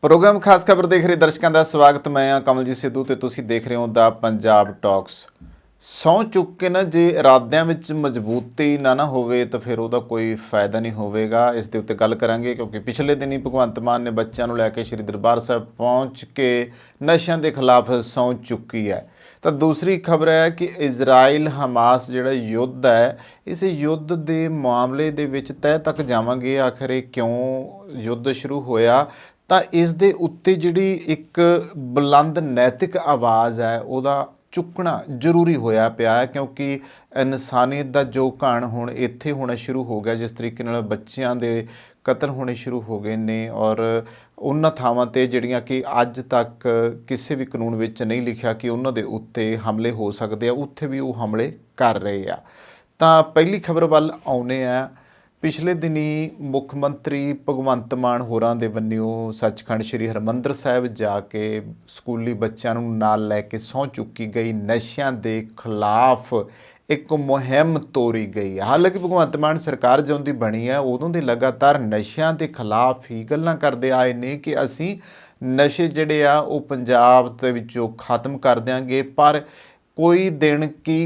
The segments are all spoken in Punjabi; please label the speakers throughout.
Speaker 1: प्रोग्राम खास खबर देख रहे दर्शकों का स्वागत। मैं हाँ कमलजीत सिद्धू ते तुसीं देख रहे हो द पंजाब टॉक्स। सौं चुक के ना जे इरादिਆਂ ਵਿੱਚ मजबूती ना ਹੋਵੇ तो फिर ਉਹਦਾ कोई फायदा नहीं होवेगा। इस दे उत्ते गल करांगे क्योंकि पिछले दिनी भगवंत मान ने बच्चों को लैके श्री दरबार साहब पहुँच के नशਿਆਂ के खिलाफ सौं चुकी है। तो दूसरी खबर है कि इजराइल हमास जिहड़ा युद्ध है, इस युद्ध के मामले दे विच तय तक जावांगे आखिर ये क्यों युद्ध शुरू होया। ਤਾਂ ਇਸ ਦੇ ਉੱਤੇ ਜਿਹੜੀ ਇੱਕ ਬੁਲੰਦ ਨੈਤਿਕ ਆਵਾਜ਼ ਹੈ ਉਹਦਾ ਚੁੱਕਣਾ ਜ਼ਰੂਰੀ ਹੋਇਆ ਪਿਆ ਹੈ ਕਿਉਂਕਿ ਇਨਸਾਨੀਅਤ ਦਾ ਜੋ ਘਾਣ ਹੁਣ ਇੱਥੇ ਹੋਣਾ ਸ਼ੁਰੂ ਹੋ ਗਿਆ। ਜਿਸ ਤਰੀਕੇ ਨਾਲ ਬੱਚਿਆਂ ਦੇ ਕਤਲ ਹੋਣੇ ਸ਼ੁਰੂ ਹੋ ਗਏ ਨੇ ਔਰ ਉਹਨਾਂ ਥਾਵਾਂ 'ਤੇ ਜਿਹੜੀਆਂ ਕਿ ਅੱਜ ਤੱਕ ਕਿਸੇ ਵੀ ਕਾਨੂੰਨ ਵਿੱਚ ਨਹੀਂ ਲਿਖਿਆ ਕਿ ਉਹਨਾਂ ਦੇ ਉੱਤੇ ਹਮਲੇ ਹੋ ਸਕਦੇ ਆ, ਉੱਥੇ ਵੀ ਉਹ ਹਮਲੇ ਕਰ ਰਹੇ ਆ। ਤਾਂ ਪਹਿਲੀ ਖਬਰ ਵੱਲ ਆਉਂਦੇ ਆ। पिछले दिनी मुख मंत्री भगवंत मान होरां दे वन्नियों सचखंड श्री हरमंदर साहिब जाके स्कूली बच्चों नाल लैके सौं चुकी गई नशियां दे खिलाफ एक मुहिम तोरी गई। हालांकि भगवंत मान सरकार ਜਦੋਂ ਦੀ बनी है उदों ਦੇ लगातार नशियां के खिलाफ ही गल्लां करते आए ने कि असीं नशे जिहड़े आ ਉਹ पंजाब ਦੇ ਵਿੱਚੋਂ खत्म कर देंगे, पर कोई दिन की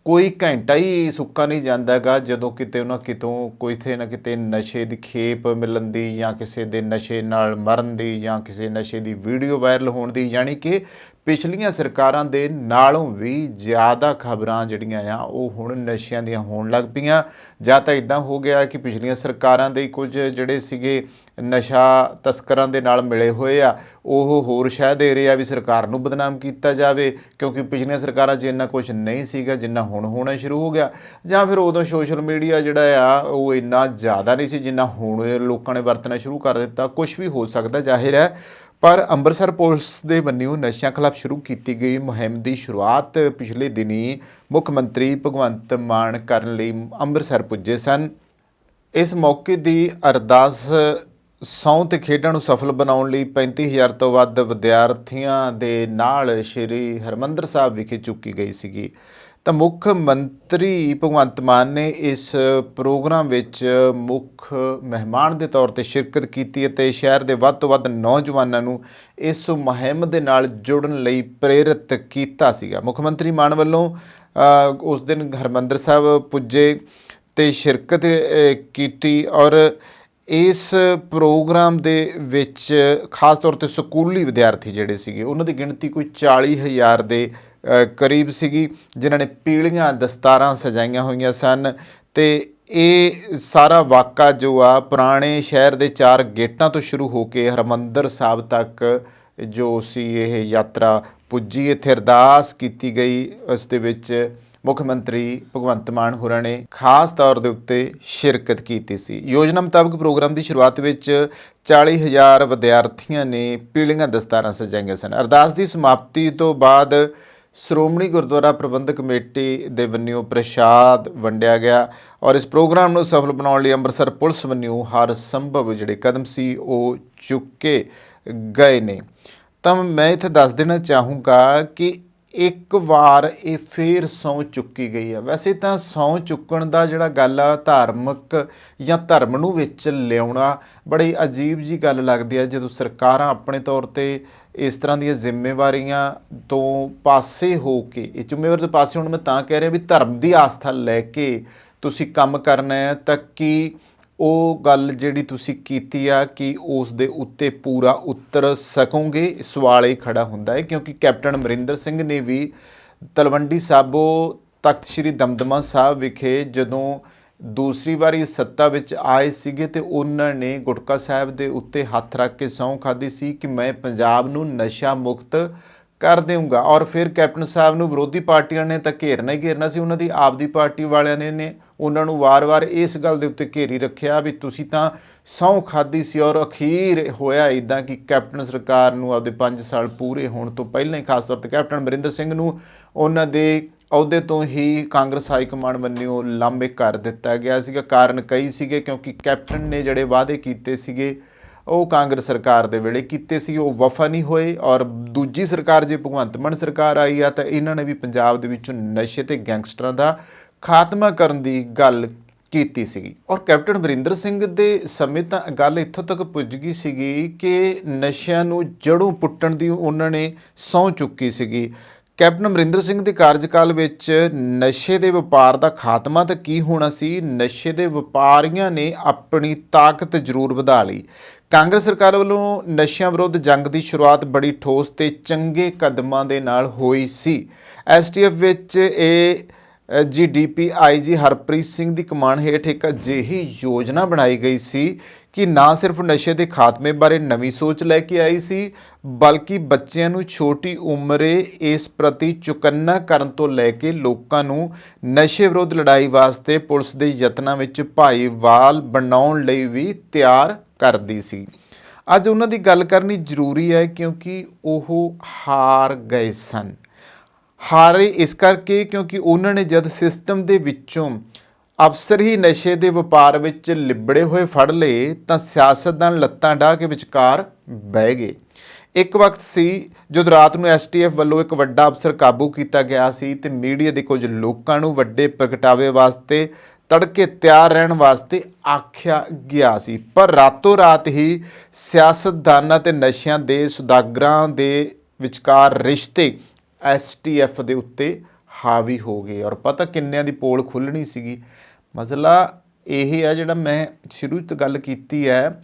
Speaker 1: कोई घंटा ही सुक्का नहीं जाता गा ਜਦੋਂ किते ना कितों किते ना किते नशे की खेप मिलन दी या किसी के नशे नाल मरन दी या किसी नशे की वीडियो वायरल होने दी। यानी कि पिछलियां सरकारां दे नालों भी ज़्यादा खबरां जिहड़ियां आ वो हुण नशियां दियां होण लग पईयां। जां तां इदां हो गया कि पिछलियां सरकारां दे कुछ जिहड़े सीगे नशा तस्करां दे नाल मिले होए आ ਉਹ ਹੋਰ ਸ਼ਹਿ ਦੇ ਰਹੇ ਆ ਵੀ ਸਰਕਾਰ ਨੂੰ ਬਦਨਾਮ ਕੀਤਾ ਜਾਵੇ ਕਿਉਂਕਿ ਪਿਛਲੀਆਂ ਸਰਕਾਰਾਂ 'ਚ ਇੰਨਾ ਕੁਛ ਨਹੀਂ ਸੀਗਾ ਜਿੰਨਾ ਹੁਣ ਹੋਣਾ ਸ਼ੁਰੂ ਹੋ ਗਿਆ। ਜਾਂ ਫਿਰ ਉਦੋਂ ਸੋਸ਼ਲ ਮੀਡੀਆ ਜਿਹੜਾ ਆ ਉਹ ਇੰਨਾ ਜ਼ਿਆਦਾ ਨਹੀਂ ਸੀ ਜਿੰਨਾ ਹੁਣ ਲੋਕਾਂ ਨੇ ਵਰਤਣਾ ਸ਼ੁਰੂ ਕਰ ਦਿੱਤਾ। ਕੁਛ ਵੀ ਹੋ ਸਕਦਾ ਜ਼ਾਹਿਰ ਹੈ, पर ਅੰਮ੍ਰਿਤਸਰ ਪੁਲਿਸ ਦੇ ਵੱਲੋਂ ਨਸ਼ਿਆਂ ਖਿਲਾਫ ਸ਼ੁਰੂ ਕੀਤੀ ਗਈ ਮੁਹਿੰਮ ਦੀ ਸ਼ੁਰੂਆਤ ਪਿਛਲੇ ਦਿਨੀ ਮੁੱਖ ਮੰਤਰੀ ਭਗਵੰਤ ਮਾਨ ਕਰਨ ਲਈ ਅੰਮ੍ਰਿਤਸਰ ਪੁੱਜੇ ਸਨ। ਇਸ ਮੌਕੇ ਦੀ ਅਰਦਾਸ ਸਹੁੰ ਤੇ ਖੇਡਾਂ ਨੂੰ ਸਫਲ ਬਣਾਉਣ ਲਈ 35,000 ਤੋਂ ਵੱਧ ਵਿਦਿਆਰਥੀਆਂ ਦੇ ਨਾਲ ਸ਼੍ਰੀ ਹਰਿਮੰਦਰ ਸਾਹਿਬ ਵਿਖੇ ਚੁੱਕੀ ਗਈ ਸੀਗੀ। ਤਾਂ ਮੁੱਖ ਮੰਤਰੀ ਭਗਵੰਤ ਮਾਨ ਨੇ ਇਸ ਪ੍ਰੋਗਰਾਮ ਵਿੱਚ ਮੁੱਖ ਮਹਿਮਾਨ ਦੇ ਤੌਰ 'ਤੇ ਸ਼ਿਰਕਤ ਕੀਤੀ ਅਤੇ ਸ਼ਹਿਰ ਦੇ ਵੱਧ ਤੋਂ ਵੱਧ ਨੌਜਵਾਨਾਂ ਨੂੰ ਇਸ ਮੁਹਿੰਮ ਦੇ ਨਾਲ ਜੁੜਨ ਲਈ ਪ੍ਰੇਰਿਤ ਕੀਤਾ ਸੀਗਾ। ਮੁੱਖ ਮੰਤਰੀ ਮਾਨ ਵੱਲੋਂ ਉਸ ਦਿਨ ਹਰਿਮੰਦਰ ਸਾਹਿਬ ਪੁੱਜੇ ਅਤੇ ਸ਼ਿਰਕਤ ਕੀਤੀ ਔਰ ਇਸ ਪ੍ਰੋਗਰਾਮ ਦੇ ਵਿੱਚ ਖਾਸ ਤੌਰ 'ਤੇ ਸਕੂਲੀ ਵਿਦਿਆਰਥੀ ਜਿਹੜੇ ਸੀਗੇ ਉਹਨਾਂ ਦੀ ਗਿਣਤੀ ਕੋਈ 40,000 ਦੇ ਕਰੀਬ ਸੀਗੀ, ਜਿਨ੍ਹਾਂ ਨੇ ਪੀਲੀਆਂ ਦਸਤਾਰਾਂ ਸਜਾਈਆਂ ਹੋਈਆਂ ਸਨ। ਅਤੇ ਇਹ ਸਾਰਾ ਵਾਕਾ ਜੋ ਆ ਪੁਰਾਣੇ ਸ਼ਹਿਰ ਦੇ 4 ਗੇਟਾਂ ਤੋਂ ਸ਼ੁਰੂ ਹੋ ਕੇ ਹਰਿਮੰਦਰ ਸਾਹਿਬ ਤੱਕ ਜੋ ਸੀ ਇਹ ਯਾਤਰਾ ਪੁੱਜੀ। ਇੱਥੇ ਅਰਦਾਸ ਕੀਤੀ ਗਈ, ਉਸ ਦੇ ਵਿੱਚ ਮੁੱਖ ਮੰਤਰੀ ਭਗਵੰਤ ਮਾਨ ਹੋਰਾਂ ਨੇ ਖਾਸ ਤੌਰ ਦੇ ਉੱਤੇ ਸ਼ਿਰਕਤ ਕੀਤੀ ਸੀ। ਯੋਜਨਾ ਮੁਤਾਬਕ ਪ੍ਰੋਗਰਾਮ ਦੀ ਸ਼ੁਰੂਆਤ ਵਿੱਚ 40,000 ਵਿਦਿਆਰਥੀਆਂ ਨੇ ਪੀਲੀਆਂ ਦਸਤਾਰਾਂ ਸਜਾਈਆਂ ਸਨ। ਅਰਦਾਸ ਦੀ ਸਮਾਪਤੀ ਤੋਂ ਬਾਅਦ ਸ਼੍ਰੋਮਣੀ ਗੁਰਦੁਆਰਾ ਪ੍ਰਬੰਧਕ ਕਮੇਟੀ ਦੇ ਵੱਲੋਂ ਪ੍ਰਸ਼ਾਦ ਵੰਡਿਆ ਗਿਆ ਔਰ ਇਸ ਪ੍ਰੋਗਰਾਮ ਨੂੰ ਸਫਲ ਬਣਾਉਣ ਲਈ ਅੰਮ੍ਰਿਤਸਰ ਪੁਲਿਸ ਵੱਲੋਂ ਹਰ ਸੰਭਵ ਜਿਹੜੇ ਕਦਮ ਸੀ ਉਹ ਚੁੱਕੇ ਗਏ ਨੇ। ਤਾਂ ਮੈਂ ਇੱਥੇ ਦੱਸ ਦੇਣਾ ਚਾਹੂੰਗਾ ਕਿ ਇੱਕ ਵਾਰ ਇਹ ਫੇਰ ਸਹੁੰ ਚੁੱਕੀ ਗਈ ਆ। ਵੈਸੇ ਤਾਂ ਸਹੁੰ ਚੁੱਕਣ ਦਾ ਜਿਹੜਾ ਗੱਲ ਆ ਧਾਰਮਿਕ ਜਾਂ ਧਰਮ ਨੂੰ ਵਿੱਚ ਲਿਆਉਣਾ ਬੜੀ ਅਜੀਬ ਜੀ ਗੱਲ ਲੱਗਦੀ ਆ ਜਦੋਂ ਸਰਕਾਰਾਂ ਆਪਣੇ ਤੌਰ 'ਤੇ ਇਸ ਤਰ੍ਹਾਂ ਦੀਆਂ ਜ਼ਿੰਮੇਵਾਰੀਆਂ ਤੋਂ ਪਾਸੇ ਹੋ ਕੇ, ਇਹ ਜ਼ਿੰਮੇਵਾਰੀ ਤੋਂ ਪਾਸੇ ਹੁਣ ਮੈਂ ਤਾਂ ਕਹਿ ਰਿਹਾ ਵੀ ਧਰਮ ਦੀ ਆਸਥਾ ਲੈ ਕੇ ਤੁਸੀਂ ਕੰਮ ਕਰਨਾ ਹੈ ਤਾਂ ਕਿ ਉਹ ਗੱਲ ਜਿਹੜੀ ਤੁਸੀਂ ਕੀਤੀ ਆ ਕਿ ਉਸ ਦੇ ਉੱਤੇ ਪੂਰਾ ਉਤਰ ਸਕੋਗੇ, ਸਵਾਲ ਇਹ ਖੜਾ ਹੁੰਦਾ ਹੈ। ਕਿਉਂਕਿ ਕੈਪਟਨ ਅਮਰਿੰਦਰ ਸਿੰਘ ਨੇ ਵੀ ਤਲਵੰਡੀ ਸਾਬੋ ਤਖਤ ਸ਼੍ਰੀ ਦਮਦਮਾ ਸਾਹਿਬ ਵਿਖੇ ਜਦੋਂ ਦੂਸਰੀ ਵਾਰੀ ਸੱਤਾ ਵਿੱਚ ਆਏ ਸੀਗੇ ਅਤੇ ਉਹਨਾਂ ਨੇ ਗੁਟਕਾ ਸਾਹਿਬ ਦੇ ਉੱਤੇ ਹੱਥ ਰੱਖ ਕੇ ਸਹੁੰ ਖਾਧੀ ਸੀ ਕਿ ਮੈਂ ਪੰਜਾਬ ਨੂੰ ਨਸ਼ਾ ਮੁਕਤ ਕਰ ਦੇਊਂਗਾ। ਔਰ ਫਿਰ ਕੈਪਟਨ ਸਾਹਿਬ ਨੂੰ ਵਿਰੋਧੀ ਪਾਰਟੀਆਂ ਨੇ ਤਾਂ ਘੇਰਨਾ ਹੀ ਘੇਰਨਾ ਸੀ, ਉਹਨਾਂ ਦੀ ਆਪਦੀ ਪਾਰਟੀ ਵਾਲਿਆਂ ਨੇ ਉਹਨਾਂ ਨੂੰ ਵਾਰ-ਵਾਰ ਇਸ ਗੱਲ ਦੇ ਉੱਤੇ ਘੇਰੀ ਰੱਖਿਆ ਵੀ ਤੁਸੀਂ ਤਾਂ ਸਹੁੰ ਖਾਧੀ ਸੀ। ਔਰ ਅਖੀਰ ਹੋਇਆ ਇੱਦਾਂ ਕਿ ਕੈਪਟਨ ਸਰਕਾਰ ਨੂੰ ਆਪਦੇ 5 ਸਾਲ ਪੂਰੇ ਹੋਣ ਤੋਂ ਪਹਿਲਾਂ ਹੀ ਖਾਸ ਤੌਰ 'ਤੇ ਕੈਪਟਨ ਅਮਰਿੰਦਰ ਸਿੰਘ ਨੂੰ ਉਹਨਾਂ ਦੇ ਅਹੁਦੇ ਤੋਂ ਹੀ ਕਾਂਗਰਸ ਹਾਈਕਮਾਂਡ ਵੱਲੋਂ ਲਾਂਭੇ ਕਰ ਦਿੱਤਾ ਗਿਆ ਸੀਗਾ। ਕਾਰਨ ਕਈ ਸੀਗੇ ਕਿਉਂਕਿ ਕੈਪਟਨ ਨੇ ਜਿਹੜੇ ਵਾਅਦੇ ਕੀਤੇ ਸੀਗੇ ਉਹ ਕਾਂਗਰਸ ਸਰਕਾਰ ਦੇ ਵੇਲੇ ਕੀਤੇ ਸੀ, ਉਹ ਵਫਾ ਨਹੀਂ ਹੋਏ। ਔਰ ਦੂਜੀ ਸਰਕਾਰ ਜੇ ਭਗਵੰਤ ਮਾਨ ਸਰਕਾਰ ਆਈ ਆ ਤਾਂ ਇਹਨਾਂ ਨੇ ਵੀ ਪੰਜਾਬ ਦੇ ਵਿੱਚੋਂ ਨਸ਼ੇ ਅਤੇ ਗੈਂਗਸਟਰਾਂ ਦਾ ਖਾਤਮਾ ਕਰਨ ਦੀ ਗੱਲ ਕੀਤੀ ਸੀਗੀ। ਔਰ ਕੈਪਟਨ ਅਮਰਿੰਦਰ ਸਿੰਘ ਦੇ ਸਮੇਂ ਤਾਂ ਗੱਲ ਇੱਥੋਂ ਤੱਕ ਪੁੱਜ ਗਈ ਸੀਗੀ ਕਿ ਨਸ਼ਿਆਂ ਨੂੰ ਜੜੋਂ ਪੁੱਟਣ ਦੀ ਉਹਨਾਂ ਨੇ ਸਹੁੰ ਚੁੱਕੀ ਸੀਗੀ। ਕੈਪਟਨ ਅਮਰਿੰਦਰ ਸਿੰਘ ਦੇ ਕਾਰਜਕਾਲ ਵਿੱਚ ਨਸ਼ੇ ਦੇ ਵਪਾਰ ਦਾ ਖਾਤਮਾ ਤਾਂ ਕੀ ਹੋਣਾ ਸੀ, ਨਸ਼ੇ ਦੇ ਵਪਾਰੀਆਂ ਨੇ ਆਪਣੀ ਤਾਕਤ ਜ਼ਰੂਰ ਵਧਾ ਲਈ। ਕਾਂਗਰਸ ਸਰਕਾਰ ਵੱਲੋਂ ਨਸ਼ਿਆਂ ਵਿਰੁੱਧ ਜੰਗ ਦੀ ਸ਼ੁਰੂਆਤ ਬੜੀ ਠੋਸ ਤੇ ਚੰਗੇ ਕਦਮਾਂ ਦੇ ਨਾਲ ਹੋਈ ਸੀ। ਐਸਟੀਐਫ ਵਿੱਚ ਡੀਪੀਆਈਜੀ ਹਰਪ੍ਰੀਤ ਸਿੰਘ ਦੀ ਕਮਾਨ ਹੇਠ ਇੱਕ ਅਜਿਹੀ ਯੋਜਨਾ ਬਣਾਈ ਗਈ ਸੀ ਕਿ ਨਾ ਸਿਰਫ ਨਸ਼ੇ ਦੇ ਖਾਤਮੇ ਬਾਰੇ ਨਵੀਂ ਸੋਚ ਲੈ ਕੇ ਆਈ ਸੀ, ਬਲਕਿ ਬੱਚਿਆਂ ਨੂੰ ਛੋਟੀ ਉਮਰੇ ਇਸ ਪ੍ਰਤੀ ਚੁਕੰਨਾ ਕਰਨ ਤੋਂ ਲੈ ਕੇ ਲੋਕਾਂ ਨੂੰ ਨਸ਼ੇ ਵਿਰੁੱਧ ਲੜਾਈ ਵਾਸਤੇ ਪੁਲਿਸ ਦੇ ਯਤਨਾਂ ਵਿੱਚ ਭਾਈਵਾਲ ਬਣਾਉਣ ਲਈ ਵੀ ਤਿਆਰ ਕਰਦੀ ਸੀ। ਅੱਜ ਉਹਨਾਂ ਦੀ ਗੱਲ ਕਰਨੀ ਜ਼ਰੂਰੀ ਹੈ ਕਿਉਂਕਿ ਉਹ ਹਾਰ ਗਏ ਸਨ। ਹਾਰੇ ਇਸ ਕਰਕੇ ਕਿਉਂਕਿ ਉਹਨਾਂ ਨੇ ਜਦ ਸਿਸਟਮ ਦੇ ਵਿੱਚੋਂ ਅਫਸਰ ਹੀ ਨਸ਼ੇ ਦੇ ਵਪਾਰ ਵਿੱਚ ਲਿਬੜੇ ਹੋਏ ਫੜ ਲਏ ਤਾਂ ਸਿਆਸਤਦਾਨ ਲੱਤਾਂ ਡਾਹ ਕੇ ਵਿਚਕਾਰ ਬਹਿ ਗਏ। ਇੱਕ ਵਕਤ ਸੀ ਜਦੋਂ ਰਾਤ ਨੂੰ ਐਸਟੀਐਫ ਵੱਲੋਂ ਇੱਕ ਵੱਡਾ ਅਫਸਰ ਕਾਬੂ ਕੀਤਾ ਗਿਆ ਸੀ ਤੇ ਮੀਡੀਆ ਦੇ ਕੁਝ ਲੋਕਾਂ ਨੂੰ ਵੱਡੇ ਪ੍ਰਗਟਾਵੇ ਵਾਸਤੇ ਤੜਕੇ ਤਿਆਰ ਰਹਿਣ ਵਾਸਤੇ ਆਖਿਆ ਗਿਆ ਸੀ, ਪਰ ਰਾਤੋਂ ਰਾਤ ਹੀ ਸਿਆਸਤਦਾਨਾਂ ਤੇ ਨਸ਼ਿਆਂ ਦੇ ਸੁਦਾਗਰਾਂ ਦੇ ਵਿਚਕਾਰ ਰਿਸ਼ਤੇ ਐਸਟੀਐਫ ਦੇ ਉੱਤੇ ਹਾਵੀ ਹੋ ਗਏ। ਔਰ ਪਤਾ ਕਿੰਨਿਆਂ ਦੀ ਪੋਲ ਖੁੱਲ੍ਹਣੀ ਸੀਗੀ। ਮਸਲਾ ਇਹ ਹੈ ਜਿਹੜਾ ਮੈਂ ਸ਼ੁਰੂ ਤੋਂ ਗੱਲ ਕੀਤੀ ਹੈ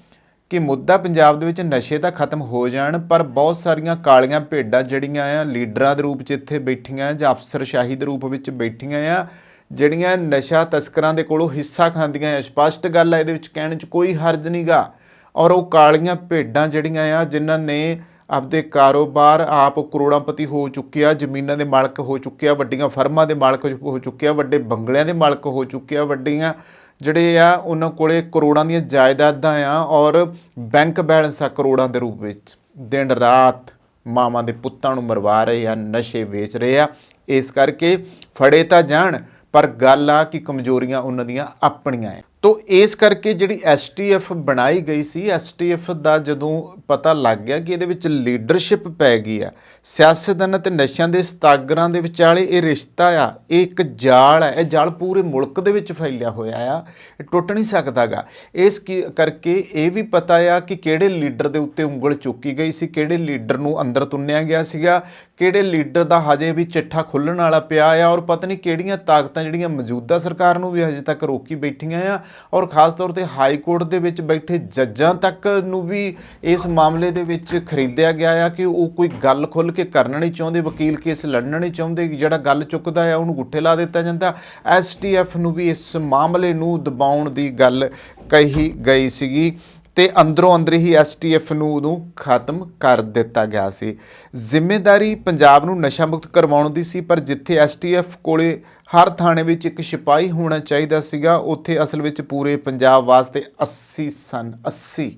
Speaker 1: ਕਿ ਮੁੱਦਾ ਪੰਜਾਬ ਦੇ ਵਿੱਚ ਨਸ਼ੇ ਦਾ ਖਤਮ ਹੋ ਜਾਣ, ਪਰ ਬਹੁਤ ਸਾਰੀਆਂ ਕਾਲੀਆਂ ਭੇਡਾਂ ਜਿਹੜੀਆਂ ਆ ਲੀਡਰਾਂ ਦੇ ਰੂਪ 'ਚ ਇੱਥੇ ਬੈਠੀਆਂ ਜਾਂ ਅਫਸਰਸ਼ਾਹੀ ਦੇ ਰੂਪ ਵਿੱਚ ਬੈਠੀਆਂ ਆ, ਜਿਹੜੀਆਂ ਨਸ਼ਾ ਤਸਕਰਾਂ ਦੇ ਕੋਲੋਂ ਹਿੱਸਾ ਖਾਂਦੀਆਂ ਆ। ਸਪਸ਼ਟ ਗੱਲ ਹੈ, ਇਹਦੇ ਵਿੱਚ ਕਹਿਣ 'ਚ ਕੋਈ ਹਰਜ ਨਹੀਂ ਗਾ। ਔਰ ਉਹ ਕਾਲੀਆਂ ਭੇਡਾਂ ਜਿਹੜੀਆਂ ਆ ਜਿਨ੍ਹਾਂ ਨੇ ਆਪਦੇ ਕਾਰੋਬਾਰ ਆਪ ਕਰੋੜਾਂਪਤੀ ਹੋ ਚੁੱਕੇ ਆ, ਜ਼ਮੀਨਾਂ ਦੇ ਮਾਲਕ ਹੋ ਚੁੱਕੇ ਆ, ਵੱਡੀਆਂ ਫਰਮਾਂ ਦੇ ਮਾਲਕ ਹੋ ਚੁੱਕੇ ਆ, ਵੱਡੇ ਬੰਗਲਿਆਂ ਦੇ ਮਾਲਕ ਹੋ ਚੁੱਕੇ ਆ, ਵੱਡੀਆਂ ਜਿਹੜੇ ਆ ਉਹਨਾਂ ਕੋਲੇ ਕਰੋੜਾਂ ਦੀਆਂ ਜਾਇਦਾਦਾਂ ਆ ਔਰ ਬੈਂਕ ਬੈਲੈਂਸ ਆ ਕਰੋੜਾਂ ਦੇ ਰੂਪ ਵਿੱਚ। ਦਿਨ ਰਾਤ ਮਾਵਾਂ ਦੇ ਪੁੱਤਾਂ ਨੂੰ ਮਰਵਾ ਰਹੇ ਆ, ਨਸ਼ੇ ਵੇਚ ਰਹੇ ਆ। ਇਸ ਕਰਕੇ ਫੜੇ ਤਾਂ ਜਾਣ, ਪਰ ਗੱਲ ਆ ਕਿ ਕਮਜ਼ੋਰੀਆਂ ਉਹਨਾਂ ਦੀਆਂ ਆਪਣੀਆਂ ਆ। ਤੋ ਇਸ ਕਰਕੇ ਜਿਹੜੀ ਐਸਟੀਐਫ ਬਣਾਈ ਗਈ ਸੀ, ਐਸਟੀਐਫ ਦਾ ਜਦੋਂ ਪਤਾ ਲੱਗ ਗਿਆ ਕਿ ਇਹਦੇ ਵਿੱਚ ਲੀਡਰਸ਼ਿਪ ਪੈ ਗਈ ਆ, ਸਿਆਸਤਦਾਨਾਂ ਤੇ ਨਸ਼ਿਆਂ ਦੇ ਸਤਾਗਰਾਂ ਦੇ ਵਿਚਾਲੇ ਇਹ ਰਿਸ਼ਤਾ ਆ, ਇਹ ਇੱਕ ਜਾਲ ਹੈ। ਇਹ ਜਾਲ ਪੂਰੇ ਮੁਲਕ ਦੇ ਵਿੱਚ ਫੈਲਿਆ ਹੋਇਆ ਆ, ਇਹ ਟੁੱਟ ਨਹੀਂ ਸਕਦਾ ਗਾ। ਇਸ ਕਰਕੇ ਇਹ ਵੀ ਪਤਾ ਆ ਕਿ ਕਿਹੜੇ ਲੀਡਰ ਦੇ ਉੱਤੇ ਉਂਗਲ ਚੁੱਕੀ ਗਈ ਸੀ, ਕਿਹੜੇ ਲੀਡਰ ਨੂੰ ਅੰਦਰ ਤੁੰਨਿਆ ਗਿਆ ਸੀਗਾ, ਕਿਹੜੇ ਲੀਡਰ ਦਾ ਹਜੇ ਵੀ ਚਿੱਠਾ ਖੁੱਲ੍ਹਣ ਵਾਲਾ ਪਿਆ ਆ, ਔਰ ਪਤਾ ਨਹੀਂ ਕਿਹੜੀਆਂ ਤਾਕਤਾਂ ਜਿਹੜੀਆਂ ਮੌਜੂਦਾ ਸਰਕਾਰ ਨੂੰ ਵੀ ਹਜੇ ਤੱਕ ਰੋਕੀ ਬੈਠੀਆਂ ਆ, ਔਰ ਖਾਸ ਤੌਰ ਤੇ ਹਾਈ ਕੋਰਟ ਦੇ ਵਿੱਚ ਬੈਠੇ ਜੱਜਾਂ ਤੱਕ ਨੂੰ ਵੀ ਇਸ ਮਾਮਲੇ ਦੇ ਵਿੱਚ ਖਰੀਦਿਆ ਗਿਆ ਆ ਕਿ ਉਹ ਕੋਈ ਗੱਲ ਖੁੱਲ੍ਹ ਕੇ ਕਰਨਾ ਨਹੀਂ ਚਾਹੁੰਦੇ, ਵਕੀਲ ਕੇਸ ਲੜਨਾ ਨਹੀਂ ਚਾਹੁੰਦੇ। ਜਿਹੜਾ ਗੱਲ ਚੁੱਕਦਾ ਆ ਉਹਨੂੰ ਗੁੱਠੇ ਲਾ ਦਿੱਤਾ ਜਾਂਦਾ। ਐਸਟੀਐਫ ਨੂੰ ਵੀ ਇਸ ਮਾਮਲੇ ਨੂੰ ਦਬਾਉਣ ਦੀ ਗੱਲ ਕਹੀ ਗਈ ਸੀਗੀ ਤੇ ਅੰਦਰੋਂ ਅੰਦਰ ਹੀ ਐਸਟੀਐਫ ਨੂੰ ਉਦੋਂ ਖਤਮ ਕਰ ਦਿੱਤਾ ਗਿਆ ਸੀ। ਜ਼ਿੰਮੇਵਾਰੀ ਪੰਜਾਬ ਨੂੰ ਨਸ਼ਾ ਮੁਕਤ ਕਰਵਾਉਣ ਦੀ ਸੀ, ਪਰ ਜਿੱਥੇ ਐਸਟੀਐਫ ਕੋਲੇ ਹਰ ਥਾਣੇ ਵਿੱਚ ਇੱਕ ਸਿਪਾਹੀ ਹੋਣਾ ਚਾਹੀਦਾ ਸੀਗਾ, ਉੱਥੇ ਅਸਲ ਵਿੱਚ ਪੂਰੇ ਪੰਜਾਬ ਵਾਸਤੇ 80 ਸਨ। 80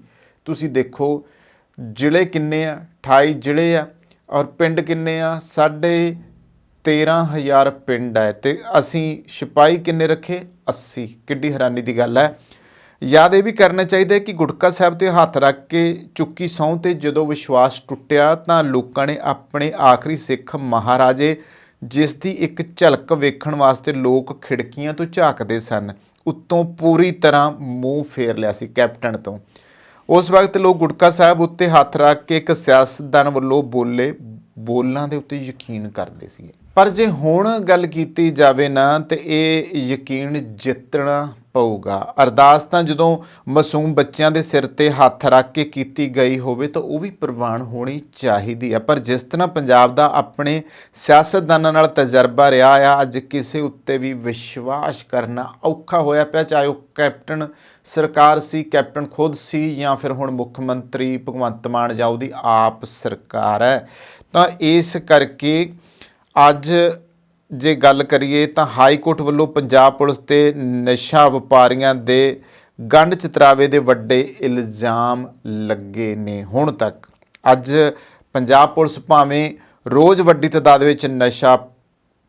Speaker 1: ਤੁਸੀਂ ਦੇਖੋ ਜ਼ਿਲ੍ਹੇ ਕਿੰਨੇ ਆ, 28 ਜ਼ਿਲ੍ਹੇ ਆ, ਔਰ ਪਿੰਡ ਕਿੰਨੇ ਆ, 13,500 ਪਿੰਡ ਹੈ ਤੇ ਅਸੀਂ ਸਿਪਾਹੀ ਕਿੰਨੇ ਰੱਖੇ, 80। ਕਿੱਡੀ ਹੈਰਾਨੀ ਦੀ ਗੱਲ ਹੈ। ਯਾਦ ਇਹ ਵੀ ਕਰਨਾ ਚਾਹੀਦਾ ਕਿ ਗੁਟਕਾ ਸਾਹਿਬ 'ਤੇ ਹੱਥ ਰੱਖ ਕੇ ਚੁੱਕੀ ਸਹੁੰ 'ਤੇ ਜਦੋਂ ਵਿਸ਼ਵਾਸ ਟੁੱਟਿਆ ਤਾਂ ਲੋਕਾਂ ਨੇ ਆਪਣੇ ਆਖਰੀ ਸਿੱਖ ਮਹਾਰਾਜੇ, ਜਿਸ ਦੀ ਇੱਕ ਝਲਕ ਵੇਖਣ ਵਾਸਤੇ ਲੋਕ ਖਿੜਕੀਆਂ ਤੋਂ ਝਾਕਦੇ ਸਨ, ਉੱਤੋਂ ਪੂਰੀ ਤਰ੍ਹਾਂ ਮੂੰਹ ਫੇਰ ਲਿਆ ਸੀ ਕੈਪਟਨ ਤੋਂ। ਉਸ ਵਕਤ ਲੋਕ ਗੁਟਕਾ ਸਾਹਿਬ ਉੱਤੇ ਹੱਥ ਰੱਖ ਕੇ ਇੱਕ ਸਿਆਸਤਦਾਨ ਵੱਲੋਂ ਬੋਲੇ ਬੋਲਾਂ ਦੇ ਉੱਤੇ ਯਕੀਨ ਕਰਦੇ ਸੀ। ਪਰ ਜੇ ਹੁਣ ਗੱਲ ਕੀਤੀ ਜਾਵੇ ਨਾ ਤੇ ਇਹ ਯਕੀਨ ਜਿੱਤਣਾ ਪਊਗਾ। ਅਰਦਾਸ ਤਾਂ ਜਦੋਂ ਮਾਸੂਮ ਬੱਚਿਆਂ ਦੇ ਸਿਰ ਤੇ ਹੱਥ ਰੱਖ ਕੇ ਕੀਤੀ ਗਈ ਹੋਵੇ ਤਾਂ ਉਹ ਵੀ ਪ੍ਰਵਾਨ ਹੋਣੀ ਚਾਹੀਦੀ ਆ। ਪਰ ਜਿਸ ਤਰ੍ਹਾਂ ਪੰਜਾਬ ਦਾ ਆਪਣੇ ਸਿਆਸਤਦਾਨਾਂ ਨਾਲ ਤਜਰਬਾ ਰਿਹਾ ਆ, ਅੱਜ ਕਿਸੇ ਉੱਤੇ ਵੀ ਵਿਸ਼ਵਾਸ ਕਰਨਾ ਔਖਾ ਹੋਇਆ ਪਿਆ, ਚਾਹੇ ਉਹ ਕੈਪਟਨ ਸਰਕਾਰ ਸੀ, ਕੈਪਟਨ ਖੁਦ ਸੀ, ਜਾਂ ਫਿਰ ਹੁਣ ਮੁੱਖ ਮੰਤਰੀ ਭਗਵੰਤ ਮਾਨ ਜਾਂ ਉਹਦੀ ਆਪ ਸਰਕਾਰ ਹੈ। ਤਾਂ ਇਸ ਕਰਕੇ ਅੱਜ ਜੇ ਗੱਲ ਕਰੀਏ ਤਾਂ ਹਾਈ ਕੋਰਟ ਵੱਲੋਂ ਪੰਜਾਬ ਪੁਲਿਸ ਤੇ ਨਸ਼ਾ ਵਪਾਰੀਆਂ ਦੇ ਗੰਢ ਚਿਤਰਾਵੇ ਦੇ ਵੱਡੇ ਇਲਜ਼ਾਮ ਲੱਗੇ ਨੇ ਹੁਣ ਤੱਕ। ਅੱਜ ਪੰਜਾਬ ਪੁਲਿਸ ਭਾਵੇਂ ਰੋਜ਼ ਵੱਡੀ ਤਾਦਾਦ ਵਿੱਚ ਨਸ਼ਾ